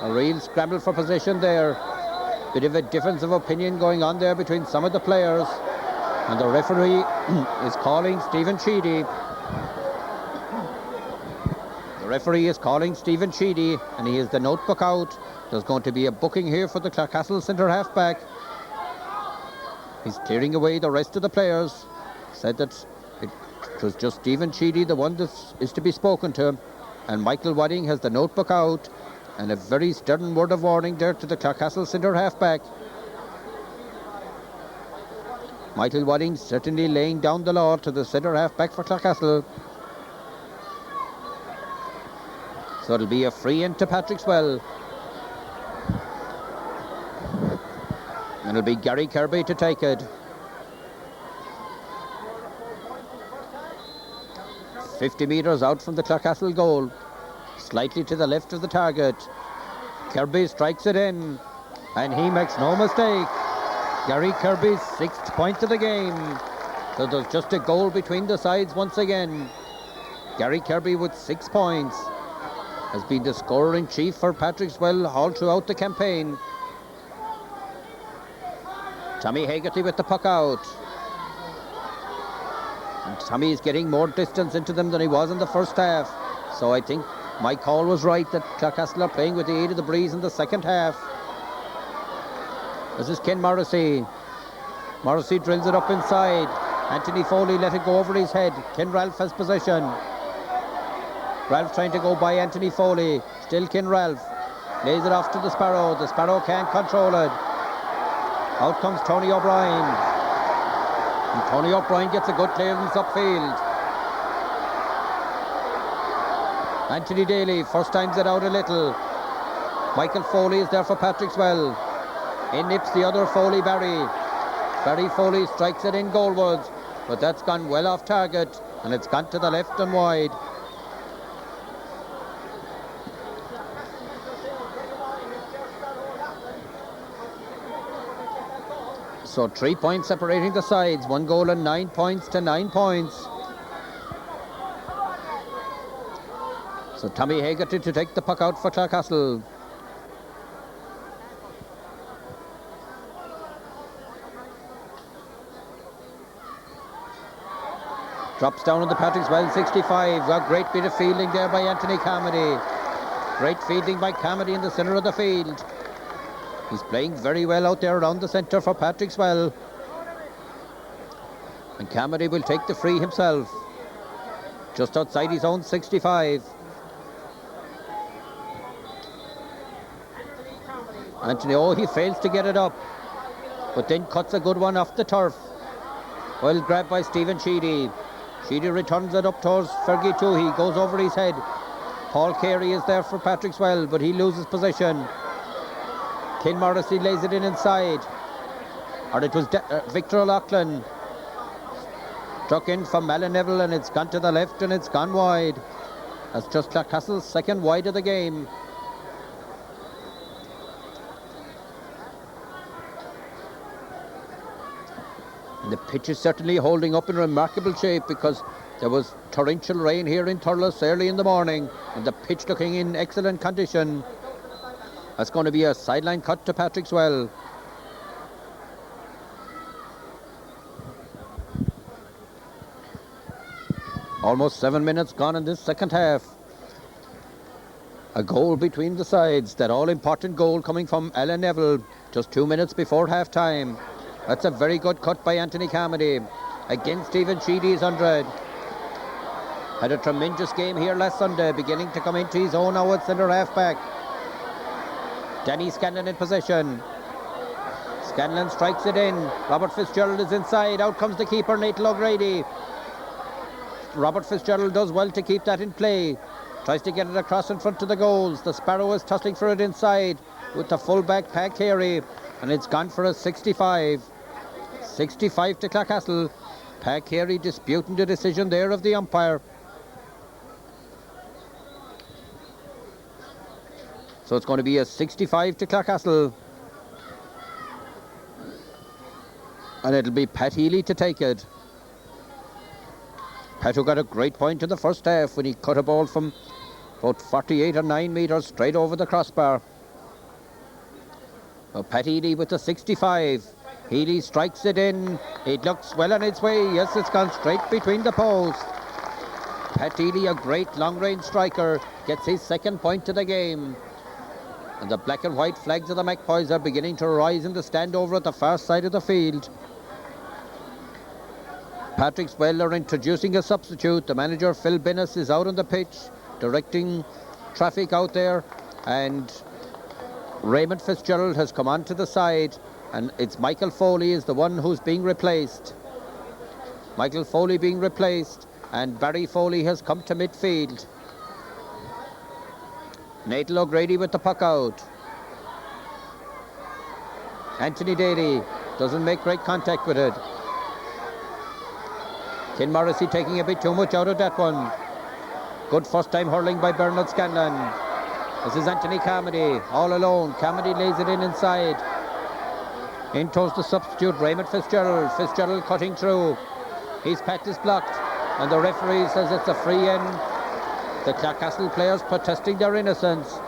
A real scramble for possession there. Bit of a difference of opinion going on there between some of the players. And the referee is calling Stephen Sheedy. The referee is calling Stephen Sheedy, and he has the notebook out. There's going to be a booking here for the Clarecastle centre half-back. He's clearing away the rest of the players. Said that it was just Stephen Sheedy, the one that is to be spoken to. And Michael Wadding has the notebook out. And a very stern word of warning there to the Clarecastle centre half-back. Michael Wadding certainly laying down the law to the centre half-back for Clarecastle. So it'll be a free in to Patrickswell. And it'll be Gary Kirby to take it. 50 metres out from the Clarecastle goal. Slightly to the left of the target. Kirby strikes it in. And he makes no mistake. Gary Kirby's 6th point of the game. So there's just a goal between the sides once again. Gary Kirby with 6 points has been the scorer-in-chief for Patrickswell all throughout the campaign. Tommy Haggerty with the puck out. And Tommy is getting more distance into them than he was in the first half. So I think my call was right that Clarecastle are playing with the aid of the breeze in the second half. This is Ken Morrissey. Morrissey drills it up inside. Anthony Foley let it go over his head. Ken Ralph has possession. Ralph trying to go by Anthony Foley. Still Ken Ralph. Lays it off to the Sparrow. The Sparrow can't control it. Out comes Tony O'Brien. And Tony O'Brien gets a good clearance upfield. Anthony Daly first times it out a little. Michael Foley is there for Patrickswell. In nips the other Foley, Barry. Barry Foley strikes it in goalwards, but that's gone well off target, and it's gone to the left and wide. So 3 points separating the sides. 1 goal and 9 points to 9 points. So Tommy Haggerty to take the puck out for Clarecastle. Drops down on the Patrickswell 65. Got great bit of fielding there by Anthony Carmody. Great fielding by Carmody in the centre of the field. He's playing very well out there around the centre for Patrickswell. And Carmody will take the free himself. Just outside his own 65. Anthony, he fails to get it up. But then cuts a good one off the turf. Well grabbed by Stephen Sheedy. Sheedy returns it up towards Fergie Toohey. Goes over his head. Paul Carey is there for Patrickswell, but he loses possession. Ken Morrissey lays it in inside. Or it was Victor O'Loughlin. Struck in from Alan Neville, and it's gone to the left and it's gone wide. That's just Clarecastle's second wide of the game. And the pitch is certainly holding up in remarkable shape because there was torrential rain here in Thurles early in the morning, and the pitch looking in excellent condition. That's going to be a sideline cut to Patrickswell. Almost 7 minutes gone in this second half. A goal between the sides. That all-important goal coming from Alan Neville just 2 minutes before half-time. That's a very good cut by Anthony Carmody. Again, Stephen Sheedy is 100. Had a tremendous game here last Sunday, beginning to come into his own now at centre half-back. Danny Scanlon in possession. Scanlon strikes it in. Robert Fitzgerald is inside. Out comes the keeper, Nathan O'Grady. Robert Fitzgerald does well to keep that in play. Tries to get it across in front of the goals. The Sparrow is tussling for it inside with the full-back Pat Carey. And it's gone for a 65. 65 to Clarecastle. Pat Carey disputing the decision there of the umpire. So it's going to be a 65 to Clarecastle. And it'll be Pat Healy to take it. Pat, who got a great point in the first half when he cut a ball from about 48 or 9 metres straight over the crossbar. So Pat Healy with the 65. Healy strikes it in. It looks well on its way. Yes, it's gone straight between the posts. Pat Healy, a great long-range striker, gets his second point of the game. And the black and white flags of the Magpies are beginning to rise in the stand over at the far side of the field. Patrickswell are introducing a substitute. The manager, Phil Binnis, is out on the pitch, directing traffic out there. And Raymond Fitzgerald has come onto the side. And it's Michael Foley is the one who's being replaced. Michael Foley being replaced. And Barry Foley has come to midfield. Natal O'Grady with the puck out. Anthony Daly doesn't make great contact with it. Ken Morrissey taking a bit too much out of that one. Good first time hurling by Bernard Scanlon. This is Anthony Carmody all alone. Carmody lays it in inside. In towards the substitute, Raymond Fitzgerald. Fitzgerald cutting through. His path is blocked. And the referee says it's a free in. The Clarecastle players protesting their innocence.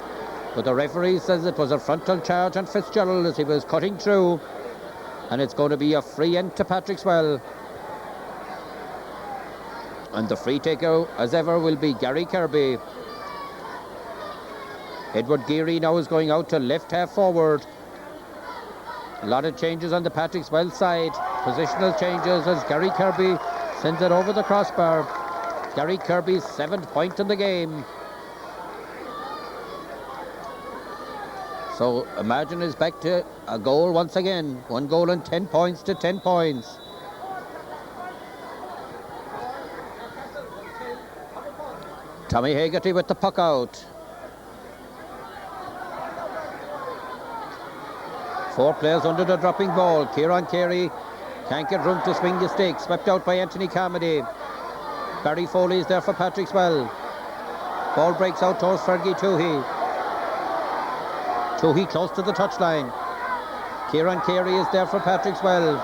But the referee says it was a frontal charge on Fitzgerald as he was cutting through. And it's going to be a free end to Patrickswell. And the free taker, as ever, will be Gary Kirby. Edward Geary now is going out to left half forward. A lot of changes on the Patrickswell side. Positional changes as Gary Kirby sends it over the crossbar. Gary Kirby's 7th point in the game. So Imagine is back to a goal once again. 1 goal and 10 points to 10 points. Tommy Hagerty with the puck out. 4 players under the dropping ball. Kieran Carey can't get room to swing the stick. Swept out by Anthony Carmody. Barry Foley is there for Patrickswell. Ball breaks out towards Fergie Toohey. Toohey close to the touchline. Kieran Carey is there for Patrickswell.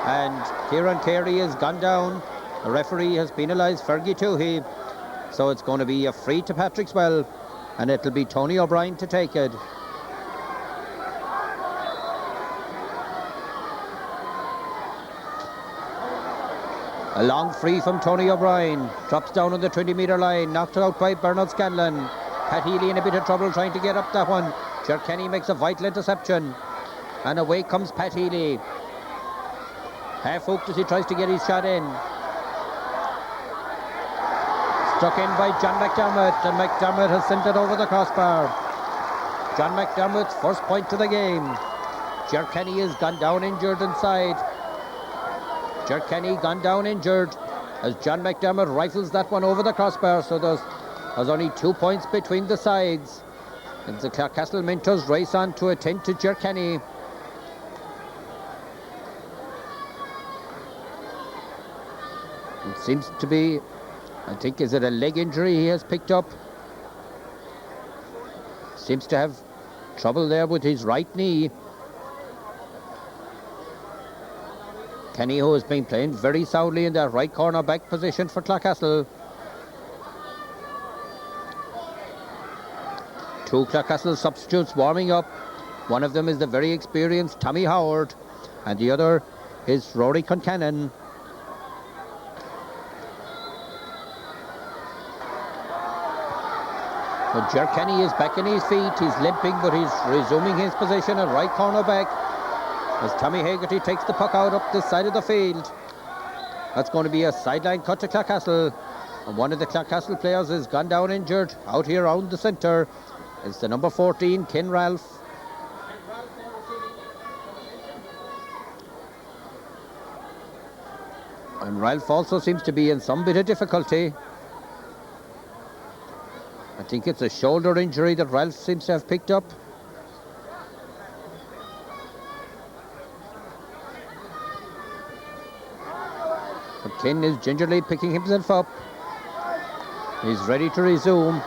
And Kieran Carey has gone down. The referee has penalised Fergie Toohey. So it's going to be a free to Patrickswell. And it'll be Tony O'Brien to take it. A long free from Tony O'Brien. Drops down on the 20-metre line. Knocked out by Bernard Scanlon. Pat Healy in a bit of trouble trying to get up that one. Ger Kenny makes a vital interception. And away comes Pat Healy. Half hooked as he tries to get his shot in. Struck in by John McDermott. And McDermott has sent it over the crossbar. John McDermott's first point to the game. Ger Kenny has gone down injured inside. Ger Kenny gone down injured as John McDermott rifles that one over the crossbar. So there's only 2 points between the sides. And the Clarecastle Mintos race on to attend to Ger Kenny. It seems to be, I think, is it a leg injury he has picked up? Seems to have trouble there with his right knee. Kenny, who has been playing very soundly in that right corner back position for Clarecastle. 2 Clarecastle substitutes warming up. One of them is the very experienced Tommy Howard, and the other is Rory Concannon. So Ger Kenny is back on his feet. He's limping, but he's resuming his position at right corner back. As Tommy Hagerty takes the puck out up this side of the field. That's going to be a sideline cut to Clarecastle. And one of the Clarecastle players has gone down injured. Out here around the centre is the number 14, Ken Ralph. And Ralph also seems to be in some bit of difficulty. I think it's a shoulder injury that Ralph seems to have picked up. But Ken is gingerly picking himself up. He's ready to resume.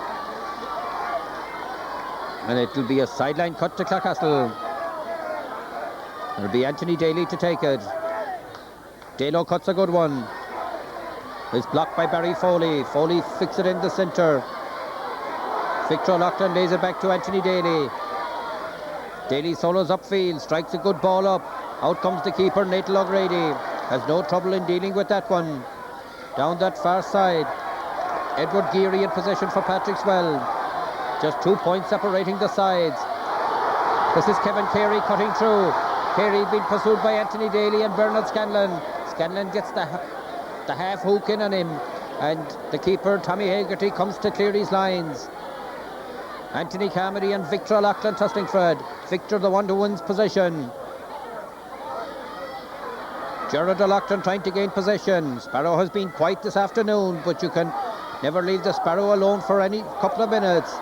And it'll be a sideline cut to Clarecastle. It'll be Anthony Daly to take it. Dalo cuts a good one. It's blocked by Barry Foley. Foley flicks it in the centre. Victor O'Loughlin lays it back to Anthony Daly. Daly solos upfield, strikes a good ball up. Out comes the keeper, Natal O'Grady. Has no trouble in dealing with that one. Down that far side. Edward Geary in possession for Patrickswell. Just 2 points separating the sides. This is Kevin Carey cutting through. Carey being pursued by Anthony Daly and Bernard Scanlon. Scanlon gets the half hook in on him. And the keeper, Tommy Haggerty, comes to clear his lines. Anthony Carmody and Victor O'Loughlin tussling Fred. Victor the one who wins possession. Gerard O'Loughlin trying to gain possession. Sparrow has been quiet this afternoon, but you can never leave the Sparrow alone for any couple of minutes.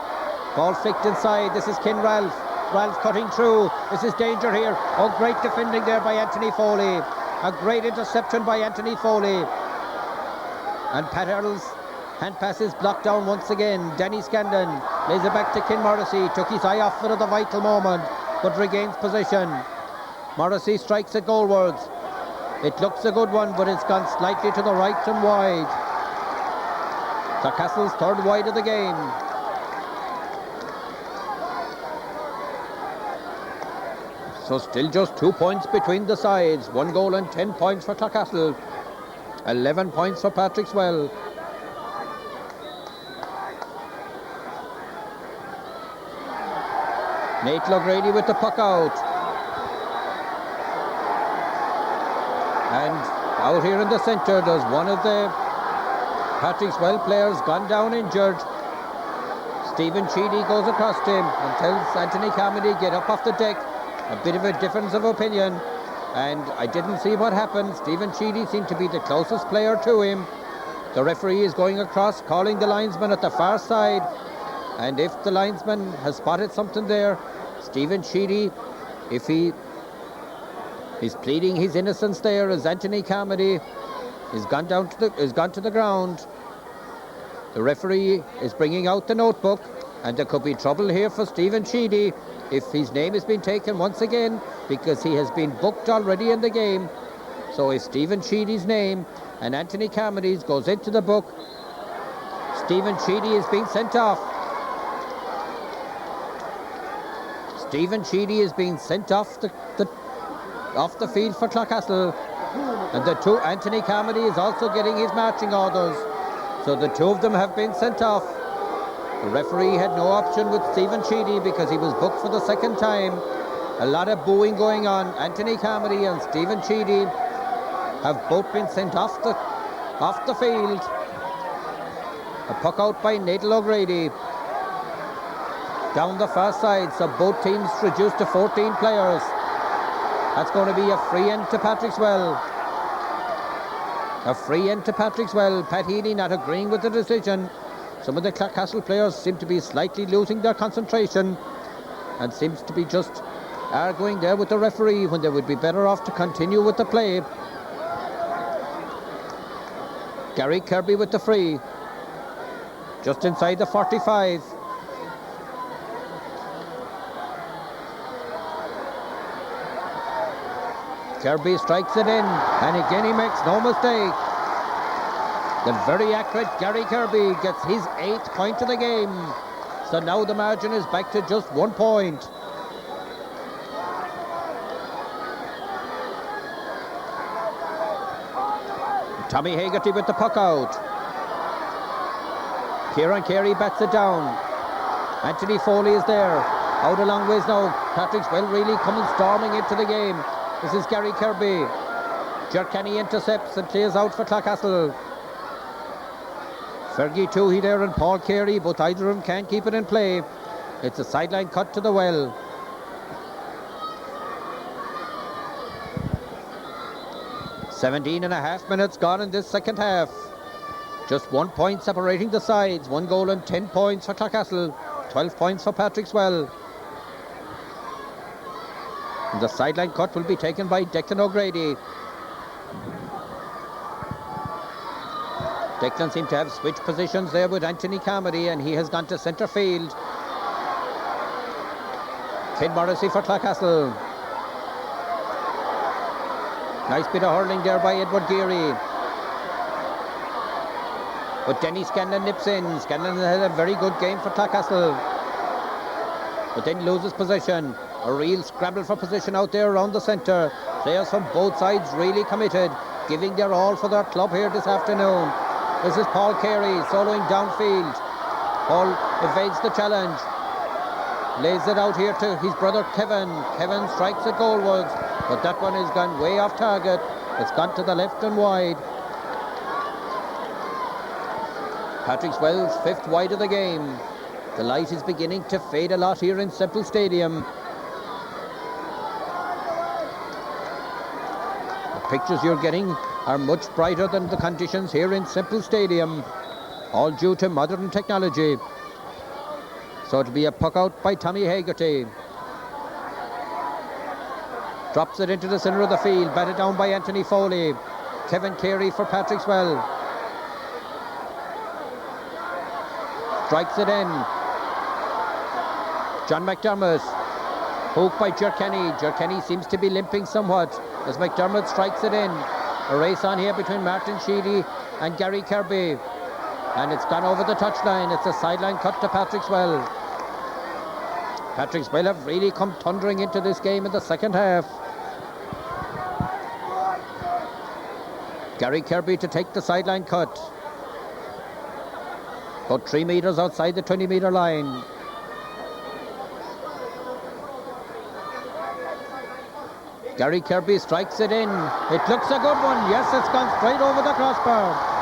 Ball flicked inside. This is Ken Ralph. Ralph cutting through. This is danger here. Oh, great defending there by Anthony Foley. A great interception by Anthony Foley. And Pat Earls' hand pass is blocked down once again. Danny Scanlon lays it back to Ken Morrissey. Took his eye off it at the vital moment, but regains possession. Morrissey strikes it goalwards. It looks a good one, but it's gone slightly to the right and wide. Clarecastle's third wide of the game. So still just 2 points between the sides. 1 goal and 10 points for Clarecastle. 11 points for Patrickswell. Nate O'Grady with the puck out. And out here in the centre, there's one of the Patrickswell players gone down injured. Stephen Sheedy goes across to him and tells Anthony Carmody, get up off the deck. A bit of a difference of opinion. And I didn't see what happened. Stephen Sheedy seemed to be the closest player to him. The referee is going across, calling the linesman at the far side. And if the linesman has spotted something there, Stephen Sheedy, if he is pleading his innocence there, as Anthony Carmody is gone to the ground. The referee is bringing out the notebook, and there could be trouble here for Stephen Sheedy if his name has been taken once again, because he has been booked already in the game. So if Stephen Sheedy's name and Anthony Carmody's goes into the book, Stephen Sheedy is being sent off. Stephen Sheedy is being sent off the field for Clarecastle. And the two, Anthony Carmody is also getting his marching orders. So the two of them have been sent off. The referee had no option with Stephen Sheedy because he was booked for the second time. A lot of booing going on. Anthony Carmody and Stephen Sheedy have both been sent off the field. A puck out by Natal O'Grady. Down the far side, so both teams reduced to 14 players. That's going to be a free end to Patrickswell. A free end to Patrickswell. Pat Healy not agreeing with the decision. Some of the Clarecastle players seem to be slightly losing their concentration and seems to be just arguing there with the referee when they would be better off to continue with the play. Gary Kirby with the free. Just inside the 45. Kirby strikes it in, and again he makes no mistake. The very accurate Gary Kirby gets his 8th point of the game. So now the margin is back to just 1 point. Tommy Haggerty with the puck out. Kieran Carey bats it down. Anthony Foley is there. Out a long ways now. Patrickswell really coming storming into the game. This is Gary Kirby. Jerkani intercepts and clears out for Clarecastle. Fergie Toohey there and Paul Carey, but either of them can't keep it in play. It's a sideline cut to the well. "17.5 minutes gone in this second half. Just 1 point separating the sides. 1 goal and 10 points for Clarecastle. 12 points for Patrickswell. The sideline cut will be taken by Declan O'Grady. Declan seemed to have switched positions there with Anthony Carmody, and he has gone to centre field. Ken Morrissey for Clarecastle. Nice bit of hurling there by Edward Geary. But Denny Scanlon nips in. Scanlon had a very good game for Clarecastle. But then loses possession. A real scramble for position out there around the centre. Players from both sides really committed, giving their all for their club here this afternoon. This is Paul Carey soloing downfield. Paul evades the challenge. Lays it out here to his brother Kevin. Kevin strikes it goalwards, but that one has gone way off target. It's gone to the left and wide. Patrickswell's fifth wide of the game. The light is beginning to fade a lot here in Semple Stadium. The pictures you're getting are much brighter than the conditions here in Semple Stadium, all due to modern technology. So it'll be a puck out by Tommy Haggerty. Drops it into the centre of the field, batted down by Anthony Foley. Kevin Carey for Patrickswell. Strikes it in. John McDermott. Hooked by Jerkenny. Jerkenny seems to be limping somewhat as McDermott strikes it in. A race on here between Martin Sheedy and Gary Kirby. And it's gone over the touchline. It's a sideline cut to Patrickswell. Patrickswell have really come thundering into this game in the second half. Gary Kirby to take the sideline cut. About 3 metres outside the 20-metre line. Gary Kirby strikes it in. It looks a good one. Yes, it's gone straight over the crossbar.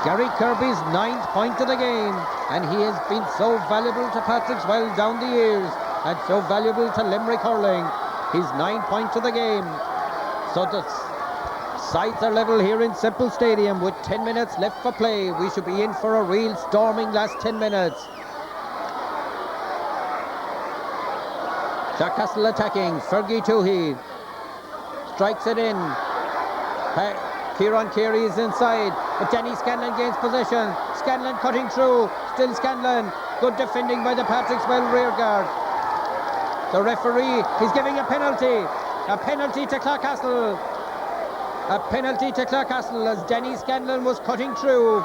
Gary Kirby's 9th point of the game, and he has been so valuable to Patrickswell down the years and so valuable to Limerick hurling. His 9 points of the game. So the sides are level here in Semple Stadium with 10 minutes left for play. We should be in for a real storming last 10 minutes. Clarecastle attacking. Fergie Toohey strikes it in. Kieran Carey is inside, but Denny Scanlon gains possession. Scanlon cutting through. Still Scanlon. Good defending by the Patrickswell rearguard. The referee is giving a penalty. A penalty to Clarecastle. A penalty to Clarecastle as Denny Scanlon was cutting through.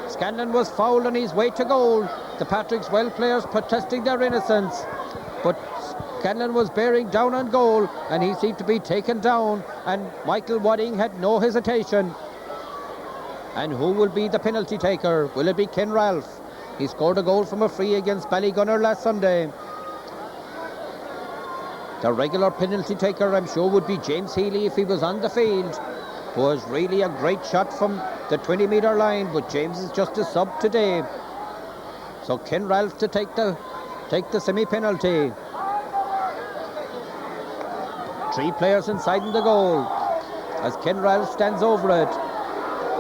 Scanlon was fouled on his way to goal. The Patrickswell players protesting their innocence. But Scanlon was bearing down on goal and he seemed to be taken down, and Michael Wadding had no hesitation. And who will be the penalty taker? Will it be Ken Ralph? He scored a goal from a free against Ballygunner last Sunday. The regular penalty taker, I'm sure, would be James Healy if he was on the field, who was really a great shot from the 20-metre line, but James is just a sub today. So Ken Ralph to take the semi-penalty. 3 players inside in the goal as Ken Ralph stands over it.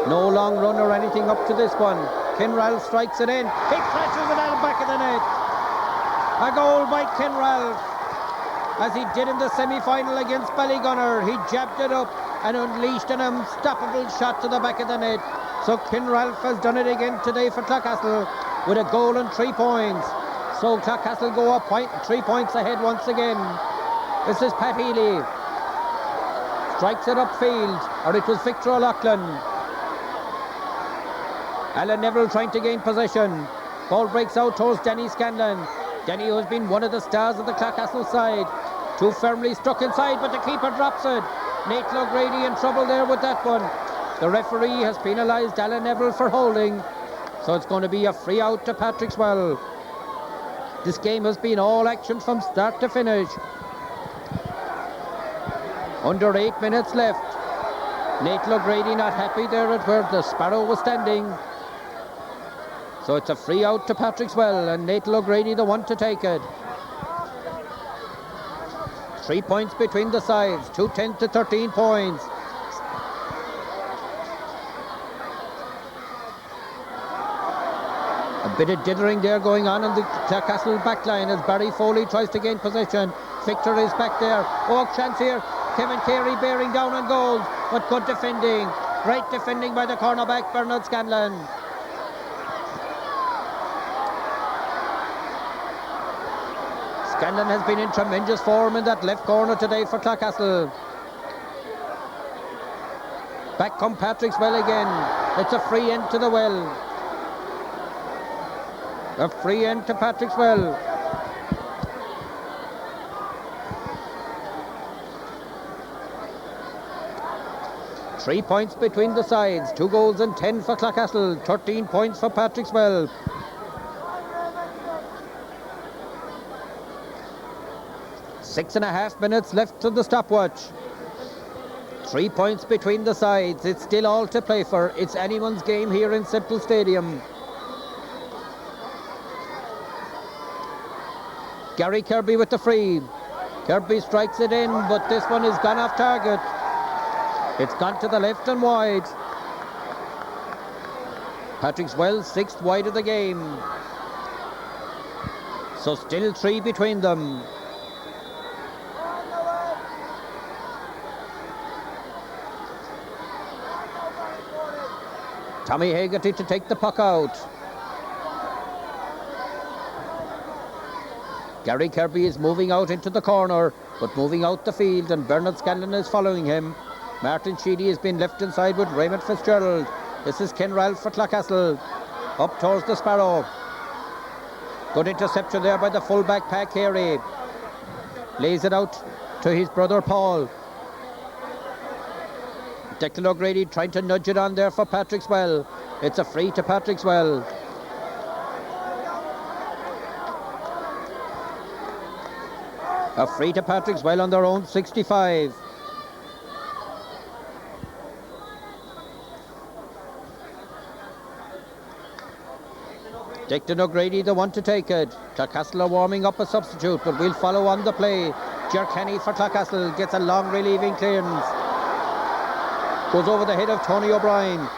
No long run or anything up to this one. Ken Ralph strikes it in. He crashes it out the back of the net. A goal by Ken Ralph, as he did in the semi-final against Ballygunner. He jabbed it up and unleashed an unstoppable shot to the back of the net. So Ken Ralph has done it again today for Clarecastle with a goal and 3 points. So Clarecastle go up 3 points ahead once again. This is Pat Healy. Strikes it upfield, or it was Victor O'Loughlin. Alan Neville trying to gain possession. Ball breaks out towards Denny Scanlon. Denny, who has been one of the stars of the Clarecastle side. Too firmly stuck inside, but the keeper drops it. Nate O'Grady in trouble there with that one. The referee has penalised Alan Neville for holding. So it's going to be a free out to Patrickswell. This game has been all action from start to finish. Under 8 minutes left. Nate O'Grady not happy there at where the Sparrow was standing. So it's a free out to Patrickswell, and Nate O'Grady the one to take it. 3 points between the sides, 2-10 to 13 points. A bit of dithering there going on in the Clarecastle backline as Barry Foley tries to gain possession. Victor is back there. Oh, chance here. Kevin Carey bearing down on goals, but good defending. Great defending by the cornerback, Bernard Scanlon. Scanlon has been in tremendous form in that left corner today for Clarecastle. Back come Patrickswell again. It's a free end to the well. A free end to Patrickswell. Three points between the sides. 2 goals and 10 for Clarecastle. 13 points for Patrickswell. Six and a half minutes left to the stopwatch. 3 points between the sides. It's still all to play for. It's anyone's game here in Semple Stadium. Gary Kirby with the free. Kirby strikes it in, but this one is gone off target. It's gone to the left and wide. Patrickswell 6th wide of the game. So still 3 between them. Tommy Haggerty to take the puck out. Gary Kirby is moving out into the corner, but moving out the field, and Bernard Scanlon is following him. Martin Sheedy has been left inside with Raymond Fitzgerald. This is Ken Ralph for Clarecastle. Up towards the Sparrow. Good interception there by the fullback Pat Carey. Lays it out to his brother Paul. Declan O'Grady trying to nudge it on there for Patrickswell. It's a free to Patrickswell. A free to Patrickswell on their own 65. Declan O'Grady the one to take it. Clarecastle are warming up a substitute, but we'll follow on the play. Jer Kenny for Clarecastle gets a long relieving clearance. Goes over the head of Tony O'Brien.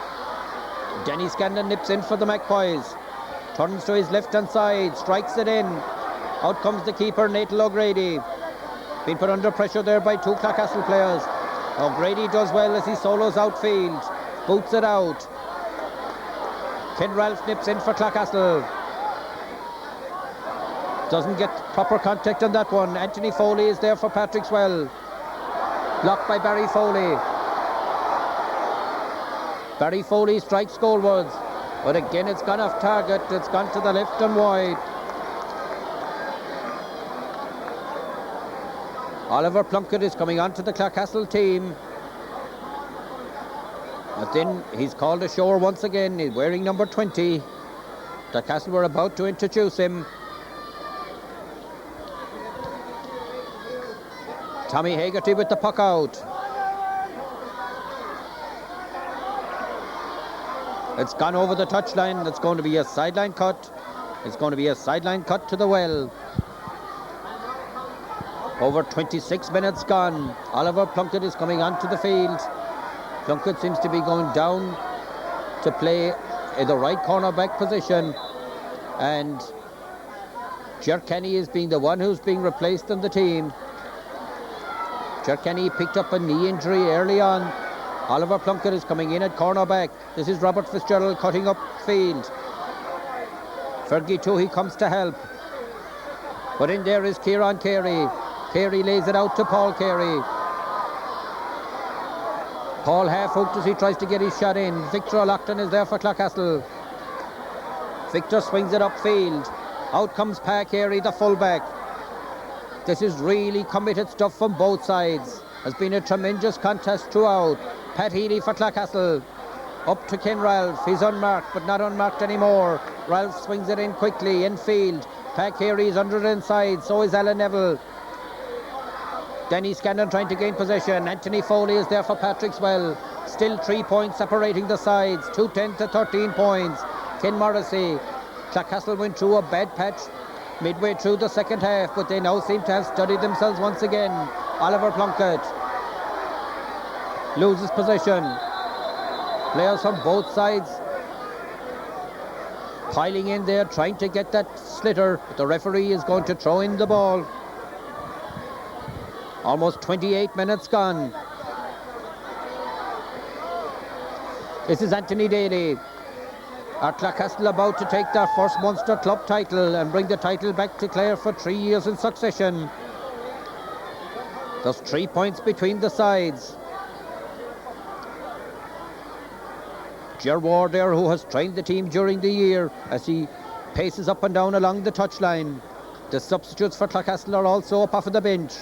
Denny Scanlon nips in for the Magpies. Turns to his left hand side, strikes it in. Out comes the keeper, Natal O'Grady. Been put under pressure there by 2 Clarecastle players. O'Grady does well as he solos outfield. Boots it out. Ken Ralph nips in for Clarecastle. Doesn't get proper contact on that one. Anthony Foley is there for Patrickswell. Blocked by Barry Foley. Barry Foley strikes goalwards, but again it's gone off target. It's gone to the left and wide. Oliver Plunkett is coming onto the Clarecastle team. But then he's called ashore once again. He's wearing number 20. Clarecastle were about to introduce him. Tommy Haggerty with the puck out. It's gone over the touchline. It's going to be a sideline cut. It's going to be a sideline cut to the well. Over 26 minutes gone. Oliver Plunkett is coming onto the field. Plunkett seems to be going down to play in the right cornerback position. And Jer Kenny is being the one who's being replaced in the team. Jer Kenny picked up a knee injury early on. Oliver Plunkett is coming in at cornerback. This is Robert Fitzgerald cutting up field. Fergie Toohey comes to help. But in there is Kieran Carey. Carey lays it out to Paul Carey. Paul half-hooked as he tries to get his shot in. Victor O'Loughlin is there for Clarecastle. Victor swings it upfield. Out comes Pa Carey, the fullback. This is really committed stuff from both sides. Has been a tremendous contest throughout. Pat Healy for Clarecastle. Up to Ken Ralph. He's unmarked, but not unmarked anymore. Ralph swings it in quickly, in field. Pat Carey is under the inside, so is Alan Neville. Denny Scanlon trying to gain possession. Anthony Foley is there for Patrickswell. Still 3 points separating the sides. 2-10 to 13 points. Ken Morrissey. Clarecastle went through a bad patch midway through the second half, but they now seem to have studied themselves once again. Oliver Plunkett loses possession. Players from both sides piling in there, trying to get that slitter, but the referee is going to throw in the ball. Almost 28 minutes gone. This is Anthony Daly. Are Clarecastle about to take their first Munster club title and bring the title back to Clare for 3 years in succession? There's 3 points between the sides. Ger Ward there, who has trained the team during the year, as he paces up and down along the touchline. The substitutes for Clarecastle are also up off of the bench.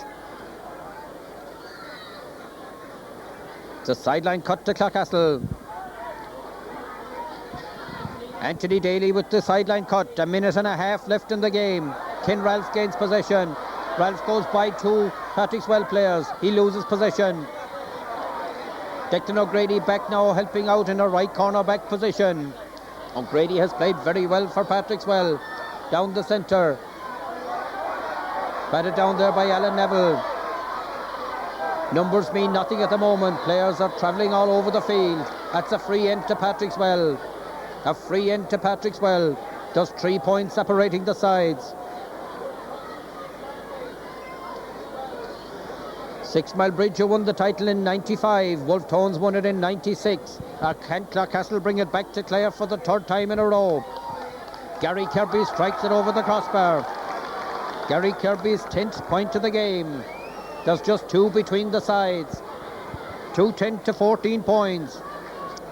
It's a sideline cut to Clarecastle. Anthony Daly with the sideline cut. A minute and a half left in the game. Ken Ralph gains possession. Ralph goes by two Patrickswell players. He loses possession. Declan O'Grady back now, helping out in a right corner back position. O'Grady has played very well for Patrickswell. Down the centre. Batted down there by Alan Neville. Numbers mean nothing at the moment. Players are travelling all over the field. That's a free end to Patrickswell. A free end to Patrickswell. Just 3 points separating the sides. 6 Mile Bridge, who won the title in 95. Wolf Tones won it in 96. Can Clarecastle bring it back to Clare for the 3rd time in a row? Gary Kirby strikes it over the crossbar. Gary Kirby's 10th point of the game. There's just 2 between the sides. 10 to 14 points.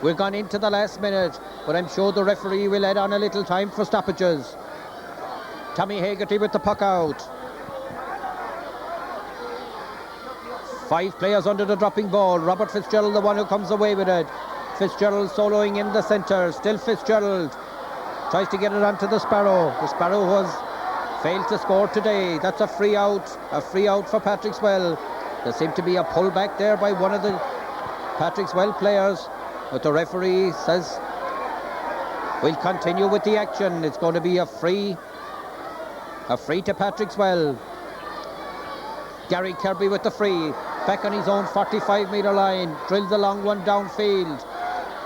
We've gone into the last minute, but I'm sure the referee will add on a little time for stoppages. Tommy Haggerty with the puck out. 5 players under the dropping ball. Robert Fitzgerald, the one who comes away with it. Fitzgerald soloing in the centre. Still Fitzgerald. Tries to get it onto the Sparrow. The Sparrow has failed to score today. That's a free out. A free out for Patrickswell. There seemed to be a pull back there by one of the Patrickswell players. But the referee says we'll continue with the action. It's going to be a free to Patrickswell. Gary Kirby with the free. Back on his own 45-metre line. Drills a long one downfield.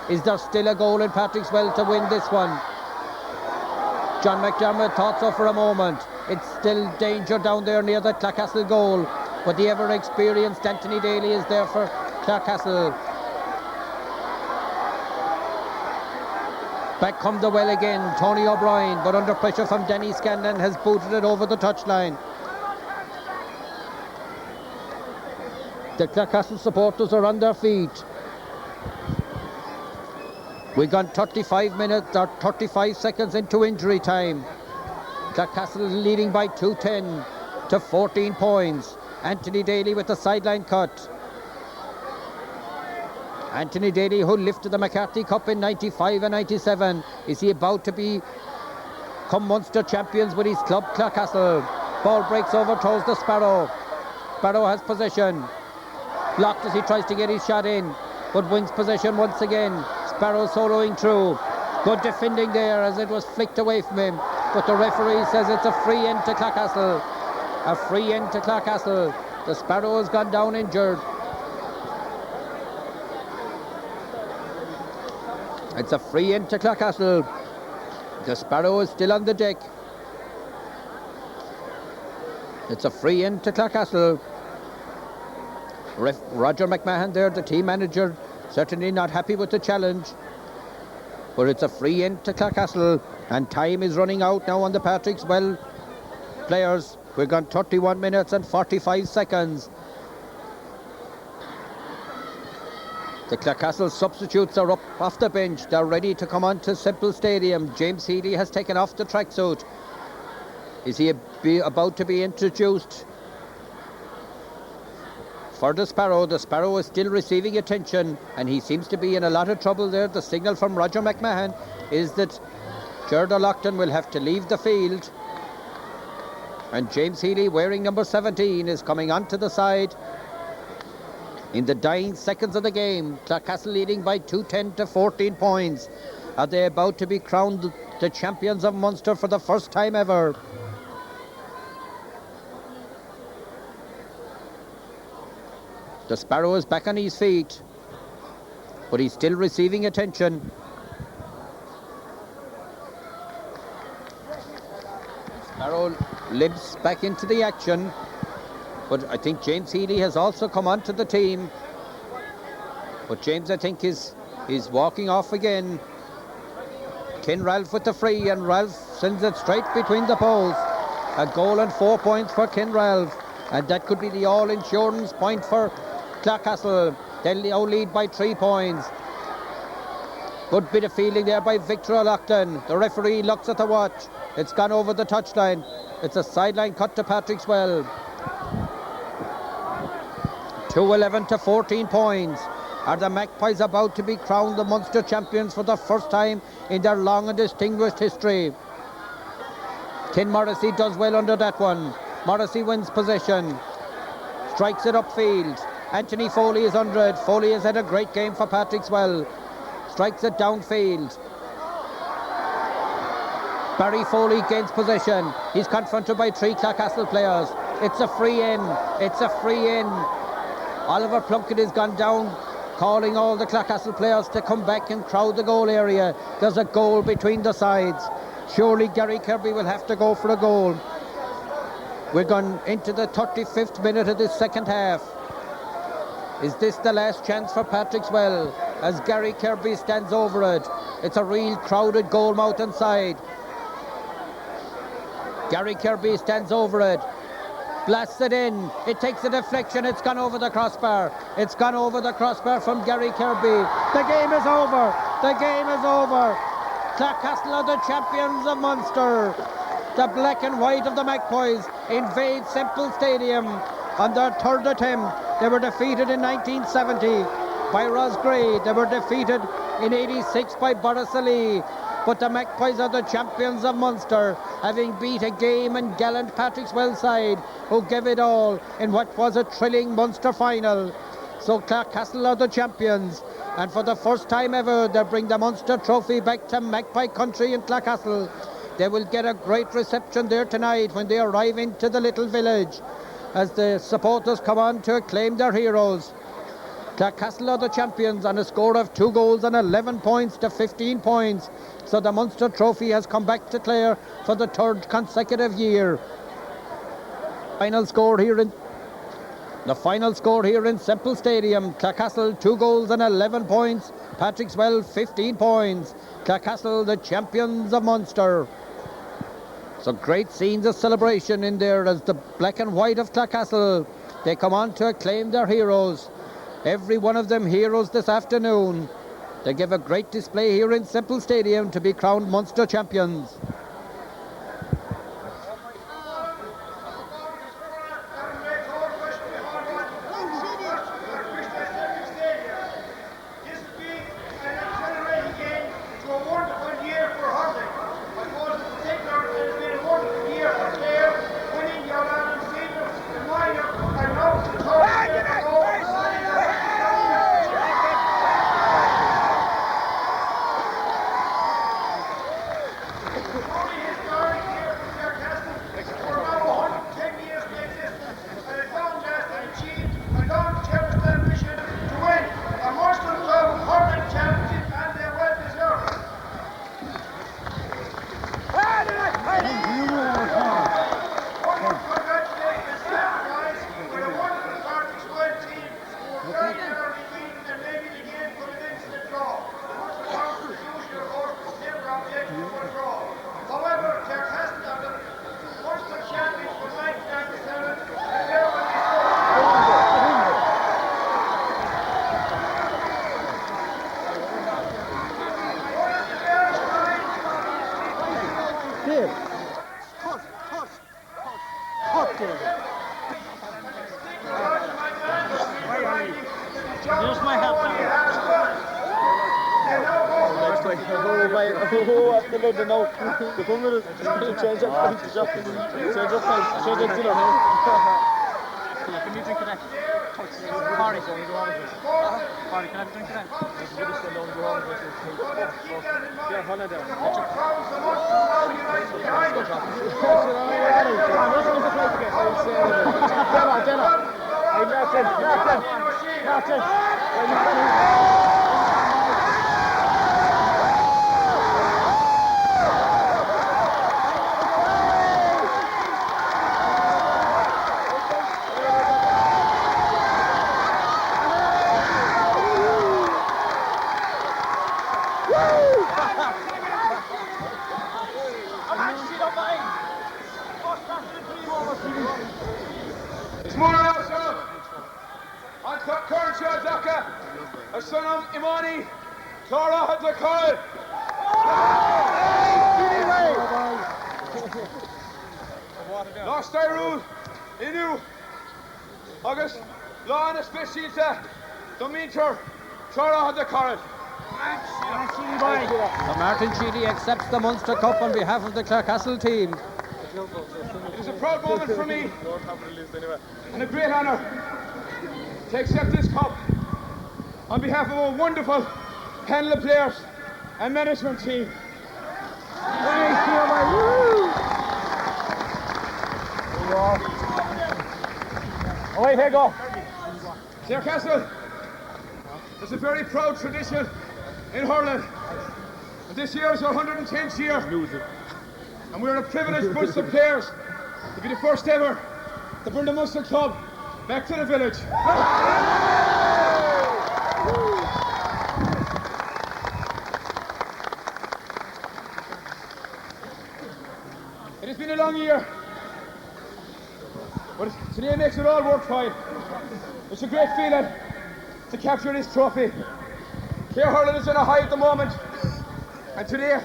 Is there still a goal in Patrickswell to win this one? John McDermott thought so for a moment. It's still danger down there near the Clarecastle goal. But the ever-experienced Anthony Daly is there for Clarecastle. Back come the well again, Tony O'Brien, but under pressure from Denny Scanlon has booted it over the touchline. The Clarecastle supporters are on their feet. We've gone 35 minutes or 35 seconds into injury time. Clarecastle leading by 2-10 to 14 points. Anthony Daly with the sideline cut. Anthony Daly, who lifted the McCarthy Cup in 95 and 97. Is he about to become Munster champions with his club, Clarecastle? Ball breaks over towards the Sparrow. Sparrow has possession. Blocked as he tries to get his shot in, but wins possession once again. Sparrow soloing through. Good defending there as it was flicked away from him. But the referee says it's a free end to Clarecastle. A free end to Clarecastle. The Sparrow has gone down injured. It's a free end to Clarecastle. The Sparrow is still on the deck. It's a free end to Clarecastle. Roger McMahon there, the team manager, certainly not happy with the challenge. But it's a free end to Clarecastle. And time is running out now on the Patrickswell players. We've gone 31 minutes and 45 seconds. The Clarecastle substitutes are up off the bench. They're ready to come on to Semple Stadium. James Healy has taken off the tracksuit. Is he about to be introduced for the Sparrow? The Sparrow is still receiving attention and he seems to be in a lot of trouble there. The signal from Roger McMahon is that Gerard Lockton will have to leave the field. And James Healy, wearing number 17, is coming onto the side. In the dying seconds of the game, Clarecastle leading by 2-10 to 14 points. Are they about to be crowned the champions of Munster for the first time ever? The Sparrow is back on his feet, but he's still receiving attention. Sparrow limps back into the action. But I think James Healy has also come onto the team. But James, I think, is walking off again. Ken Ralph with the free, and Ralph sends it straight between the posts. A goal and 4 points for Ken Ralph, and that could be the all-insurance point for Clarecastle. They'll now lead by 3 points. Good bit of fielding there by Victor O'Loughlin. The referee looks at the watch. It's gone over the touchline. It's a sideline cut to Patrickswell. 2-11 to 14 points. Are the Magpies about to be crowned the Munster champions for the first time in their long and distinguished history? Ken Morrissey does well under that one. Morrissey wins possession. Strikes it upfield. Anthony Foley is under it. Foley has had a great game for Patrickswell. Strikes it downfield. Barry Foley gains possession. He's confronted by 3 Clarecastle players. It's a free in. It's a free in. Oliver Plunkett has gone down, calling all the Clarecastle players to come back and crowd the goal area. There's a goal between the sides. Surely Gary Kirby will have to go for a goal. We're gone into the 35th minute of this second half. Is this the last chance for Patrickswell as Gary Kirby stands over it? It's a real crowded goal mouth inside. Gary Kirby stands over it. Blasts it in. It takes a deflection. It's gone over the crossbar. It's gone over the crossbar from Gary Kirby. The game is over. The game is over. Clarecastle are the champions of Munster. The black and white of the Magpies invade Semple Stadium on their third attempt. They were defeated in 1970 by Rosgray. They were defeated in 86 by Borrisoleigh. But the Magpies are the champions of Munster, having beat a game and gallant Patrickswell side who gave it all in what was a thrilling Munster final. So Clarecastle are the champions, and for the first time ever they bring the Munster trophy back to Magpie country in Clarecastle. They will get a great reception there tonight when they arrive into the little village as the supporters come on to acclaim their heroes. Clarecastle are the champions on a score of 2 goals and 11 points to 15 points. So the Munster trophy has come back to Clare for the 3rd consecutive year. Final score here in Semple Stadium. Clarecastle 2 goals and 11 points. Patrickswell 15 points. Clarecastle the champions of Munster. So great scenes of celebration in there as the black and white of Clarecastle, they come on to acclaim their heroes. Every one of them heroes this afternoon. They give a great display here in Semple Stadium to be crowned Munster champions. It's more now, sir. On current shot, Daka. Asunam Imani. Clara had the call. Lost their rule. Inu. August. Law and especially the meter. Clara had the call. So Martin Sheedy accepts the Munster Cup on behalf of the Clarecastle team. It is a proud moment for me and a great honour to accept this cup on behalf of a wonderful panel of players and management team. Away, here go. Clarecastle, there's a very proud tradition in hurling. And this year is our 110th year. And we're a privileged bunch of players to be the first ever to bring the Munster Club back to the village. It has been a long year, but today makes it all worthwhile. It's a great feeling to capture this trophy. Clare hurling is on a high at the moment, and today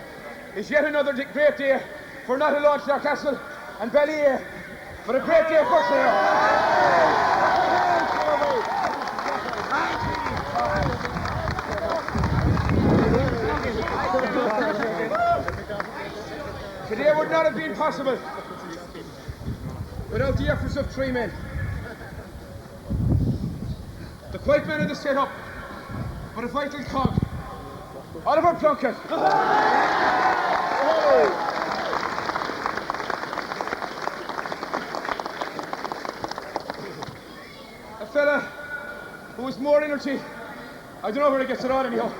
is yet another great day for not alone Clarecastle and Ballyea, but a great day for Clare. Today would not have been possible without the efforts of three men. The quiet man of the set-up, but a vital cog. Oliver Plunkett. A fella who has more energy. I don't know where he gets it on anyhow.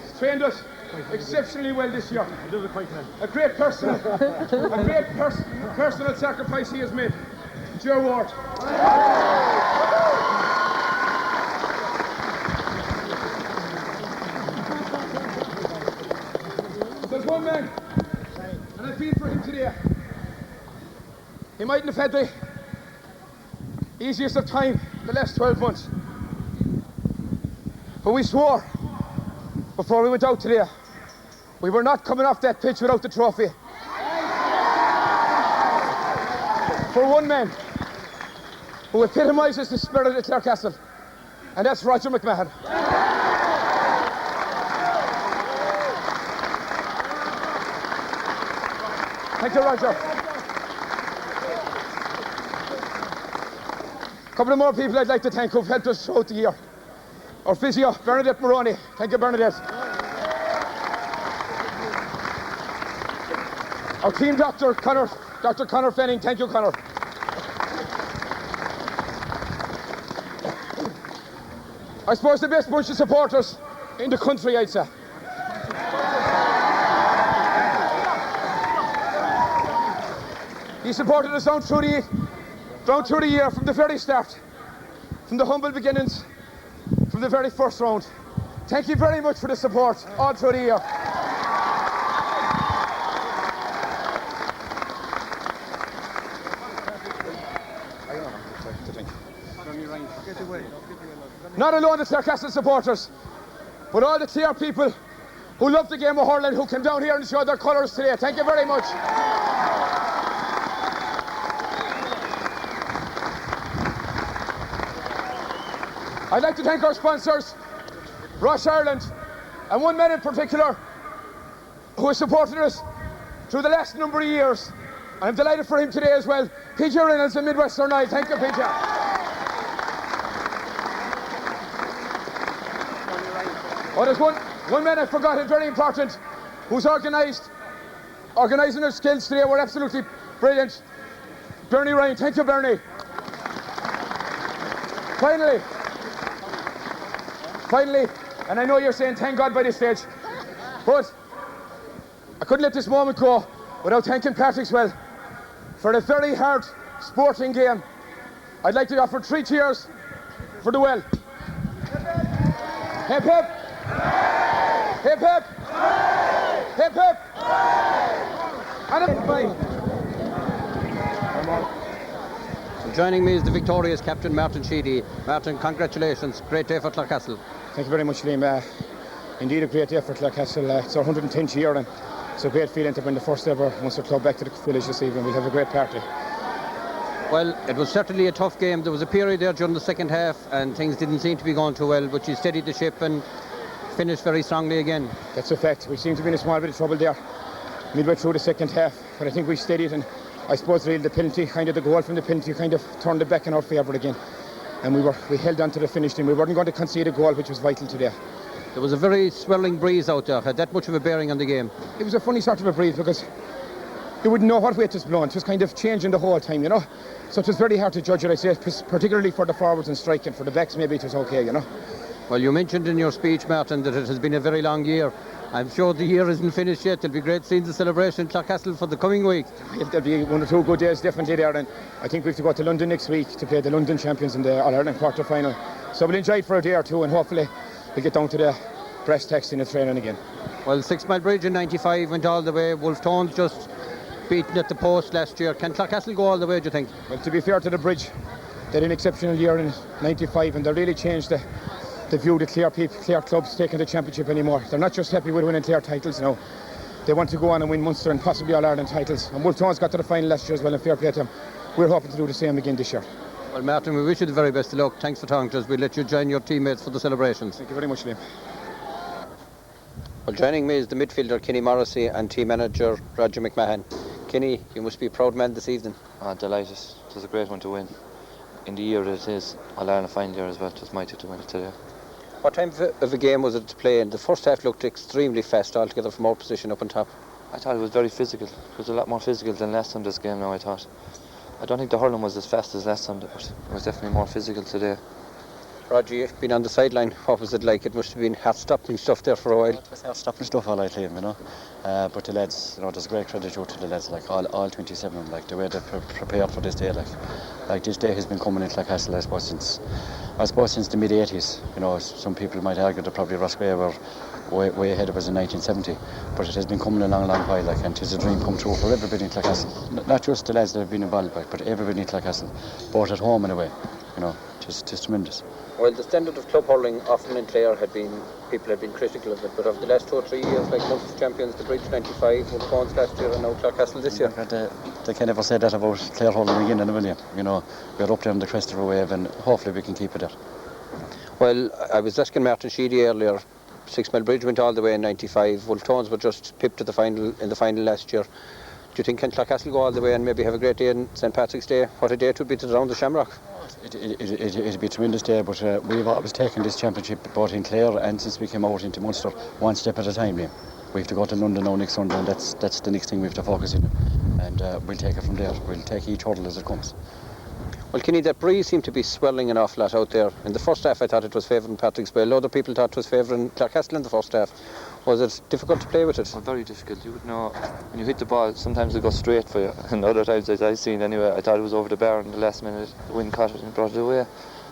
He's trained us exceptionally well this year. A great personal sacrifice he has made. Joe Ward. There's one man, and I feel for him today. He mightn't have had the easiest of time the last 12 months. But we swore before we went out today, we were not coming off that pitch without the trophy. For one man who epitomises the spirit of Clarecastle, and that's Roger McMahon. Thank you, Roger. A couple of more people I'd like to thank who've helped us throughout the year. Our physio, Bernadette Moroney. Thank you, Bernadette. Our team doctor, Dr. Conor Fenning. Thank you, Conor. I suppose the best bunch of supporters in the country, I'd say. He supported us down through the year, from the very start, from the humble beginnings, from the very first round. Thank you very much for the support all through the year. Not alone the Clarecastle supporters, but all the Clare people who love the game of hurling, who came down here and showed their colours today. Thank you very much. I'd like to thank our sponsors, Ross Ireland, and one man in particular who has supported us through the last number of years. And I'm delighted for him today as well. PJ Reynolds and Midwestern Eye. Thank you, PJ. Oh, there's one man I forgot, very important, who's organising our skills today. We're absolutely brilliant. Bernie Ryan. Thank you, Bernie. Finally, and I know you're saying thank God by this stage, but I couldn't let this moment go without thanking Patrickswell for a very hard sporting game. I'd like to offer 3 cheers for the well. Hip hip! Hip hip! Hip hip! And Joining me is the victorious captain Martin Sheedy. Martin, congratulations. Great day for Clarecastle. Thank you very much, Liam. Indeed a great day for Clarecastle. It's our 110th year and it's a great feeling to bring the first ever Munster club back to the village this evening. We'll have a great party. Well, it was certainly a tough game. There was a period there during the second half and things didn't seem to be going too well, but you steadied the ship and finished very strongly again. That's a fact. We seem to be in a small bit of trouble there midway through the second half, but I think we steadied, and I suppose really the penalty, kind of the goal from the penalty, kind of turned it back in our favour again. And we held on to the finish, and we weren't going to concede a goal, which was vital today. There was a very swirling breeze out there. Had that much of a bearing on the game? It was a funny sort of a breeze because you wouldn't know what way it was blowing. It was kind of changing the whole time, you know. So it was very hard to judge it, I say, particularly for the forwards and striking. For the backs, maybe it was okay, you know. Well, you mentioned in your speech, Martin, that it has been a very long year. I'm sure the year isn't finished yet. There'll be great scenes of celebration in Clarecastle for the coming week. There'll be 1 or 2 good days definitely there, and I think we have to go to London next week to play the London champions in the All-Ireland quarter-final. So we'll enjoy it for a day or two, and hopefully we'll get down to the brass tacks in the training again. Well, 6 Mile Bridge in 95 went all the way. Wolf Tones just beaten at the post last year. Can Clarecastle go all the way, do you think? Well, to be fair to the Bridge, they had an exceptional year in 95, and they really changed the view the Clare clubs taking the championship anymore. They're not just happy with winning Clare titles now. They want to go on and win Munster and possibly All-Ireland titles. And Wolf Tones got to the final last year as well, and fair play to them. We're hoping to do the same again this year. Well, Martin, we wish you the very best of luck. Thanks for talking to us. We'll let you join your teammates for the celebrations. Thank you very much, Liam. Well, joining me is the midfielder Kenny Morrissey and team manager Roger McMahon. Kenny, you must be a proud man this evening. Delighted. It was a great one to win. In the year that it is, All-Ireland final year as well. It was mighty to win it today. What time of a game was it to play? And the first half looked extremely fast altogether from our position up on top. I thought it was very physical. It was a lot more physical than last time this game now, I thought. I don't think the hurling was as fast as last time, but it was definitely more physical today. Roger, you've been on the sideline. What was it like? It must have been heart-stopping stuff there for a while. It was heart-stopping stuff, all right, Liam, you know. But the lads, you know, there's great credit due to the lads, like all 27 of them, like the way they prepared for this day, like this day has been coming in Clarecastle, I suppose since the mid-80s. You know, some people might argue that probably Roscrea were way ahead of us in 1970, but it has been coming a long while, like, and it's a dream come true for everybody in Clarecastle. Not just the lads that have been involved, but everybody in Clarecastle, both at home and away. You know, it's tremendous. Well, the standard of club hurling often in Clare people had been critical of it, but over the last 2 or 3 years, like Munster champions, the Bridge 95, Wolf Tones last year, and now Clarecastle this year. They can never say that about Clare hurling again in a million. You know, we're up there on the crest of a wave, and hopefully we can keep it there. Well, I was asking Martin Sheedy earlier. 6 Mile Bridge went all the way in 95. Wolf Tones were just pipped to the final last year. Do you think can Clarecastle go all the way and maybe have a great day on St Patrick's Day? What a day it would be to round the Shamrock. It'd be a tremendous day, but we've always taken this championship both in Clare and since we came out into Munster one step at a time. Liam. We have to go to London now next Sunday, and that's the next thing we have to focus on, and we'll take it from there. We'll take each hurdle as it comes. Well, Kenny, that breeze seemed to be swelling an awful lot out there. In the first half I thought it was favouring Patrickswell. Other people thought it was favouring Clarecastle in the first half. Was it difficult to play with it? Well, very difficult. You would know when you hit the ball, sometimes it goes straight for you, and other times, as I've seen anyway, I thought it was over the bar in the last minute. The wind caught it and brought it away.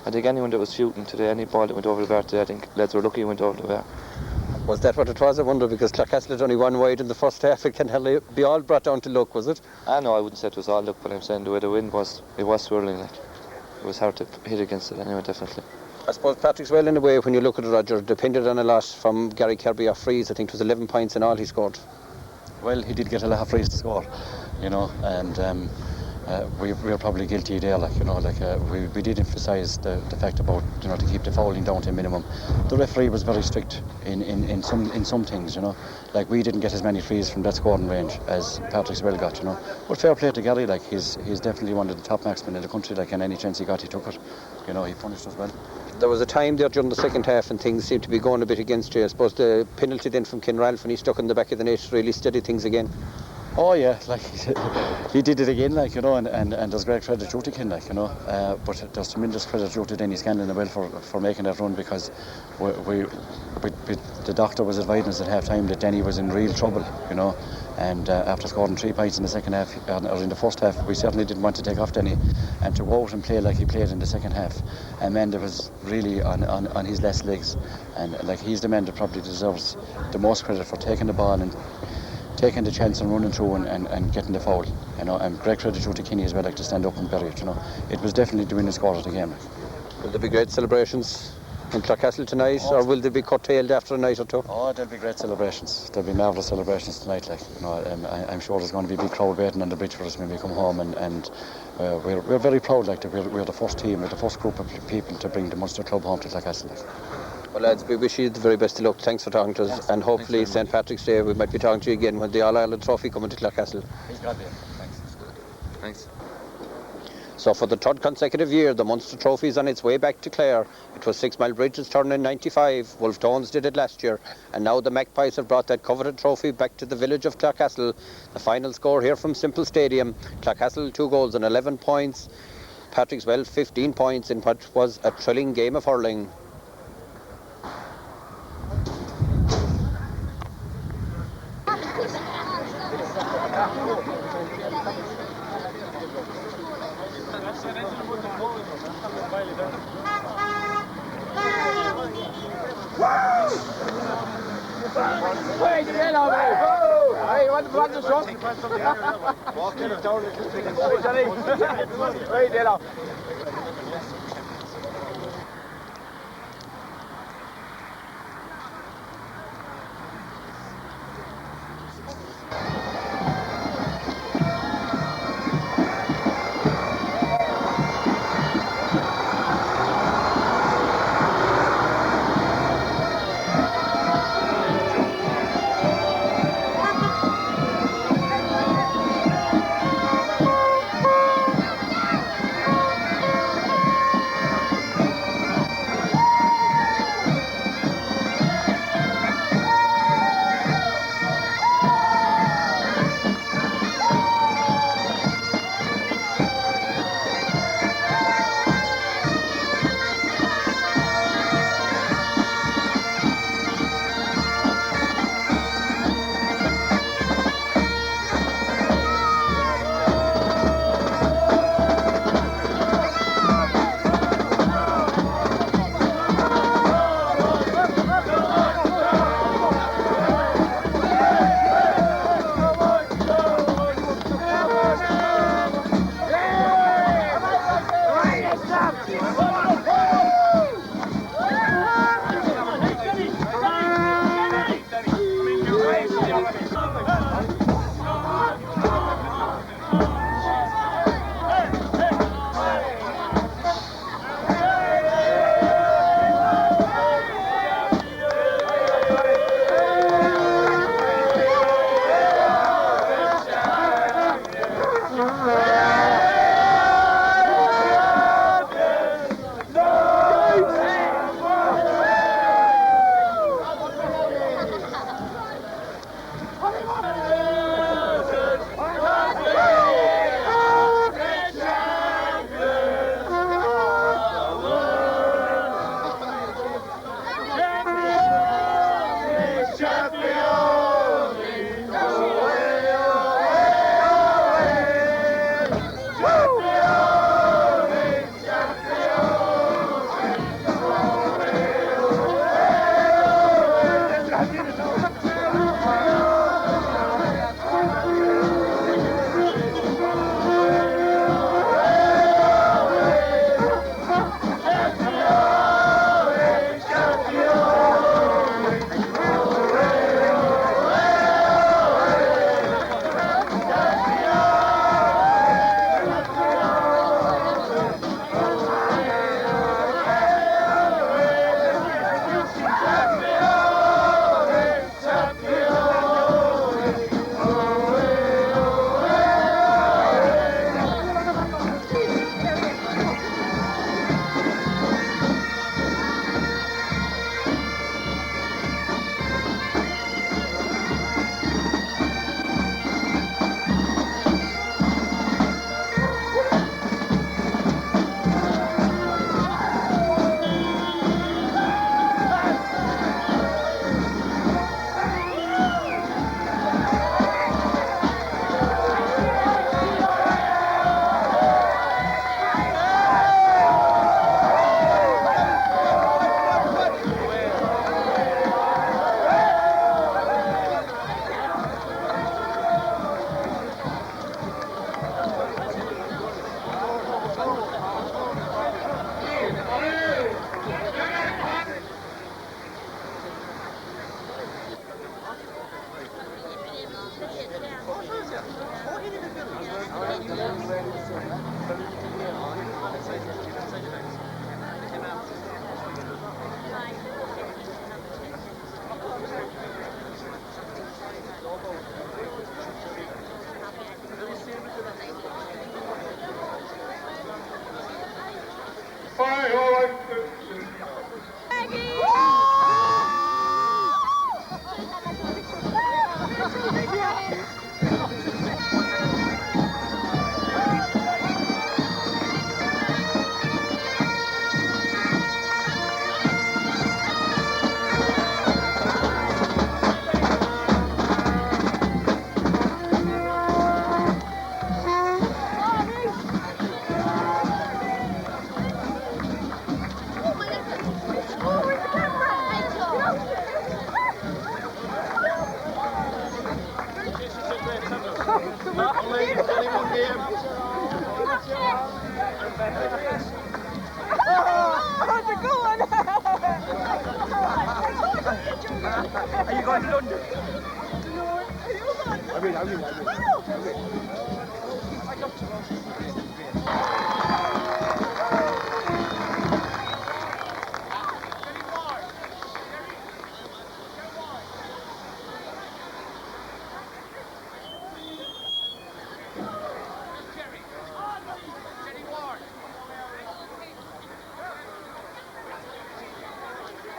I think anyone that was shooting today, any ball that went over the bar today, I think lads were lucky it went over the bar. Was that what it was, I wonder, because Clarecastle had only one wide in the first half? It can hardly be all brought down to luck, was it? No, I wouldn't say it was all luck, but I'm saying the way the wind was, it was swirling. Like. It was hard to hit against it anyway, definitely. I suppose Patrickswell, in a way, when you look at it, Roger, depended on a lot from Gary Kirby off frees. I think it was 11 points in all he scored. Well, he did get a lot of frees to score, you know, and we were probably guilty there, like, you know, like we did emphasise the fact about, you know, to keep the fouling down to a minimum. The referee was very strict in some things, you know, like we didn't get as many frees from that scoring range as Patrickswell got, you know. But fair play to Gary, like he's definitely one of the top marksmen in the country, like, and any chance he got, he took it. You know, he punished us well. There was a time there during the second half and things seemed to be going a bit against you. I suppose the penalty then from Ken Ralph when he stuck in the back of the net really steadied things again. Oh yeah, like he did it again, like, you know, and there's great credit due to Ken, like, you know, but there's tremendous credit due to Denny Scanlon as well for making that run, because the doctor was advising us at half time that Denny was in real trouble, you know, and after scoring 3 points in the second half, or in the first half, we certainly didn't want to take off Denny, and to go out and play like he played in the second half, and Manda was really on his last legs, and like he's the man that probably deserves the most credit for taking the ball and taking the chance and running through and getting the foul. You know, and great credit to Kenny as well, like to stand up and bury it. You know, it was definitely the winning score of the game. Will there be great celebrations in Clarecastle tonight, or will they be curtailed after a night or two? Oh, there'll be great celebrations. There'll be marvellous celebrations tonight. Like, you know, I'm sure there's going to be a big crowd waiting on the bridge for us when we come home, and we're very proud. Like, that we're the first team, we're the first group of people to bring the Munster club home to Clarecastle. Like. Well, lads, we wish you the very best of luck. Thanks for talking to us, Yes, and hopefully St. Patrick's Day we might be talking to you again when the All-Ireland Trophy coming to Clarecastle. He's got it. Thanks. Thanks. So for the third consecutive year, the Munster Trophy is on its way back to Clare. It was 6 Mile Bridge's turn in '95. Wolf Tones did it last year, and now the Magpies have brought that coveted trophy back to the village of Clarecastle. The final score here from Simple Stadium: Clarecastle 2 goals and 11 points. Patrickswell 15 points in what was a thrilling game of hurling. Hey, get in over here. Hey, you want the blood to show? Walking down the Hey, Johnny. Hey, get up.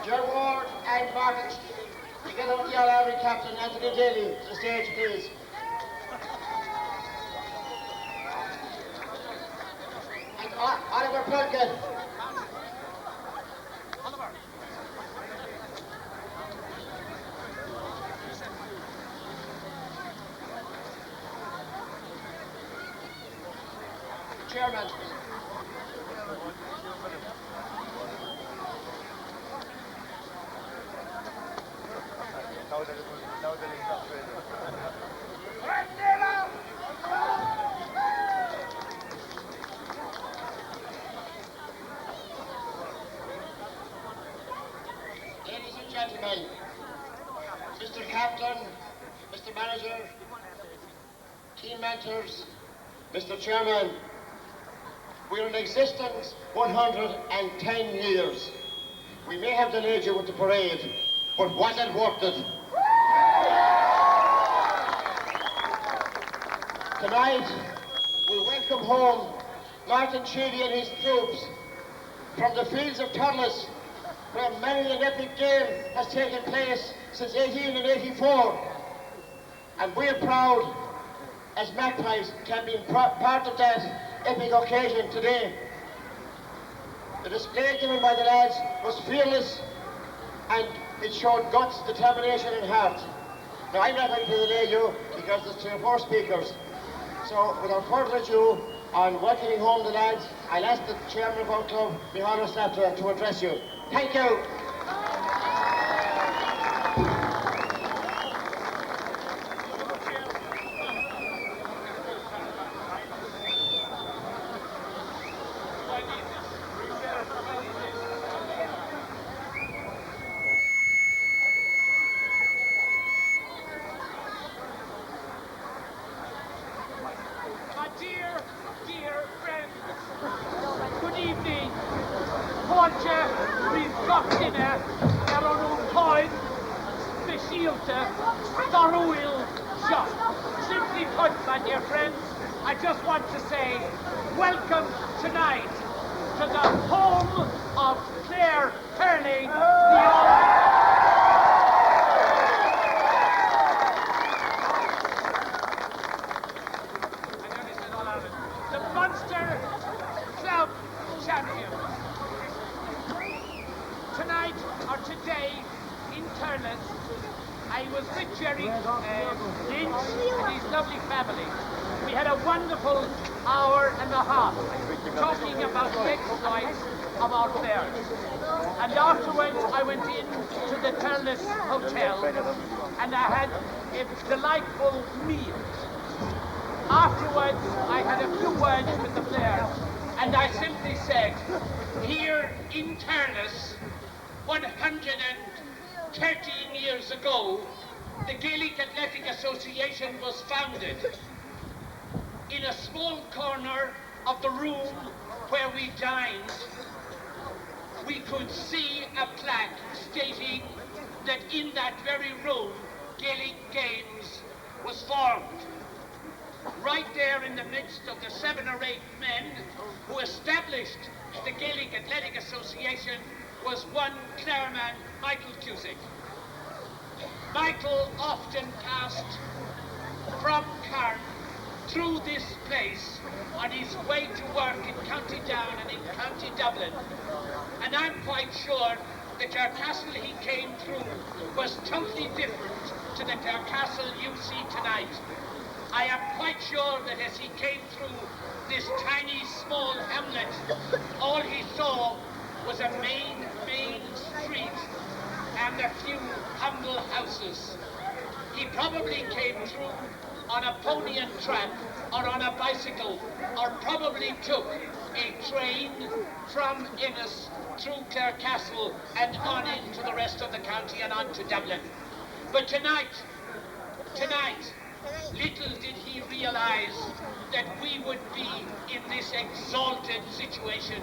Joe Ward and Martin, together with the All-Ireland captain Anthony Daly, to the stage, please. And Oliver Perkin. Chairman. Ladies and gentlemen, Mr. Captain, Mr. Manager, team mentors, Mr. Chairman, we're in existence 110 years. We may have delayed you with the parade, but was it worth it? Tonight, we welcome home Martin Sheedy and his troops from the fields of Thurles, where many an epic game has taken place since 1884. And we're proud, as Magpies, to have been part of that epic occasion today. The display given by the lads was fearless, and it showed guts, determination and heart. Now I'm not going to delay you because there's 3 or 4 speakers. So without further ado, on welcoming home the lads, I'll ask the chairman of our club, Micheál Slatra, to address you. Thank you. Dear friends, good evening. Porter, we've got dinner. There are no toys, specialte, Darwil shop. Simply put, my dear friends, I just want to say welcome tonight to the home of Clare Hurling, the Munster Club champions. Tonight, or today, in Thurles, I was with Jerry Lynch and his lovely family. We had a wonderful hour and a half talking about the exploits of our players. And afterwards, I went in to the Thurles Hotel and I had a delightful meal. Afterwards, I had a few words with the players, and I simply said, here in Thurles, 113 years ago, the Gaelic Athletic Association was founded. In a small corner of the room where we dined, we could see a plaque stating that in that very room, Gaelic Games was formed. Right there in the midst of the 7 or 8 men who established the Gaelic Athletic Association was one Clareman, Michael Cusick. Michael often passed from Carn through this place on his way to work in County Down and in County Dublin. And I'm quite sure the Clarecastle he came through was totally different to the Clarecastle you see tonight. I am quite sure that as he came through this tiny, small hamlet, all he saw was a main street and a few humble houses. He probably came through on a pony and trap, or on a bicycle, or probably took a train from Ennis through Clarecastle and on into the rest of the county and on to Dublin. But tonight, little did he realize that we would be in this exalted situation.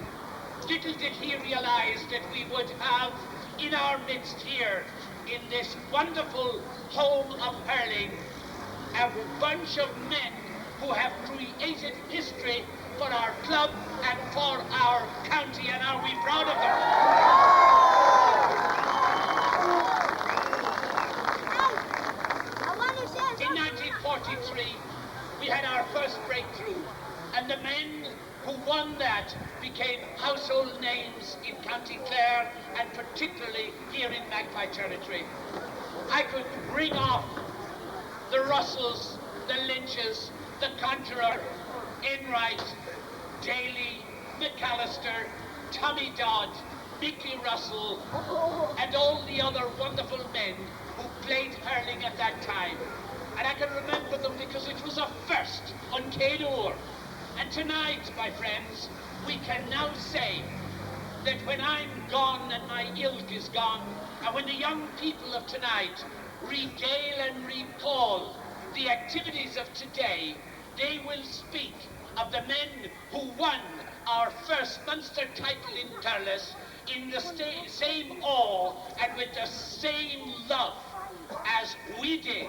Little did he realize that we would have in our midst here, in this wonderful home of hurling, a bunch of men who have created history for our club and for our county, and are we proud of them? In 1943, we had our first breakthrough, and the men who won that became household names in County Clare, and particularly here in Magpie territory. I could bring off the Russells, the Lynches, the Conjurer, Enright, Daly, McAllister, Tommy Dodd, Mickey Russell, and all the other wonderful men who played hurling at that time. And I can remember them because it was a first on Céadúr. And tonight, my friends, we can now say that when I'm gone and my ilk is gone, and when the young people of tonight regale and recall the activities of today, they will speak of the men who won our first Munster title in Thurles in the same awe and with the same love as we did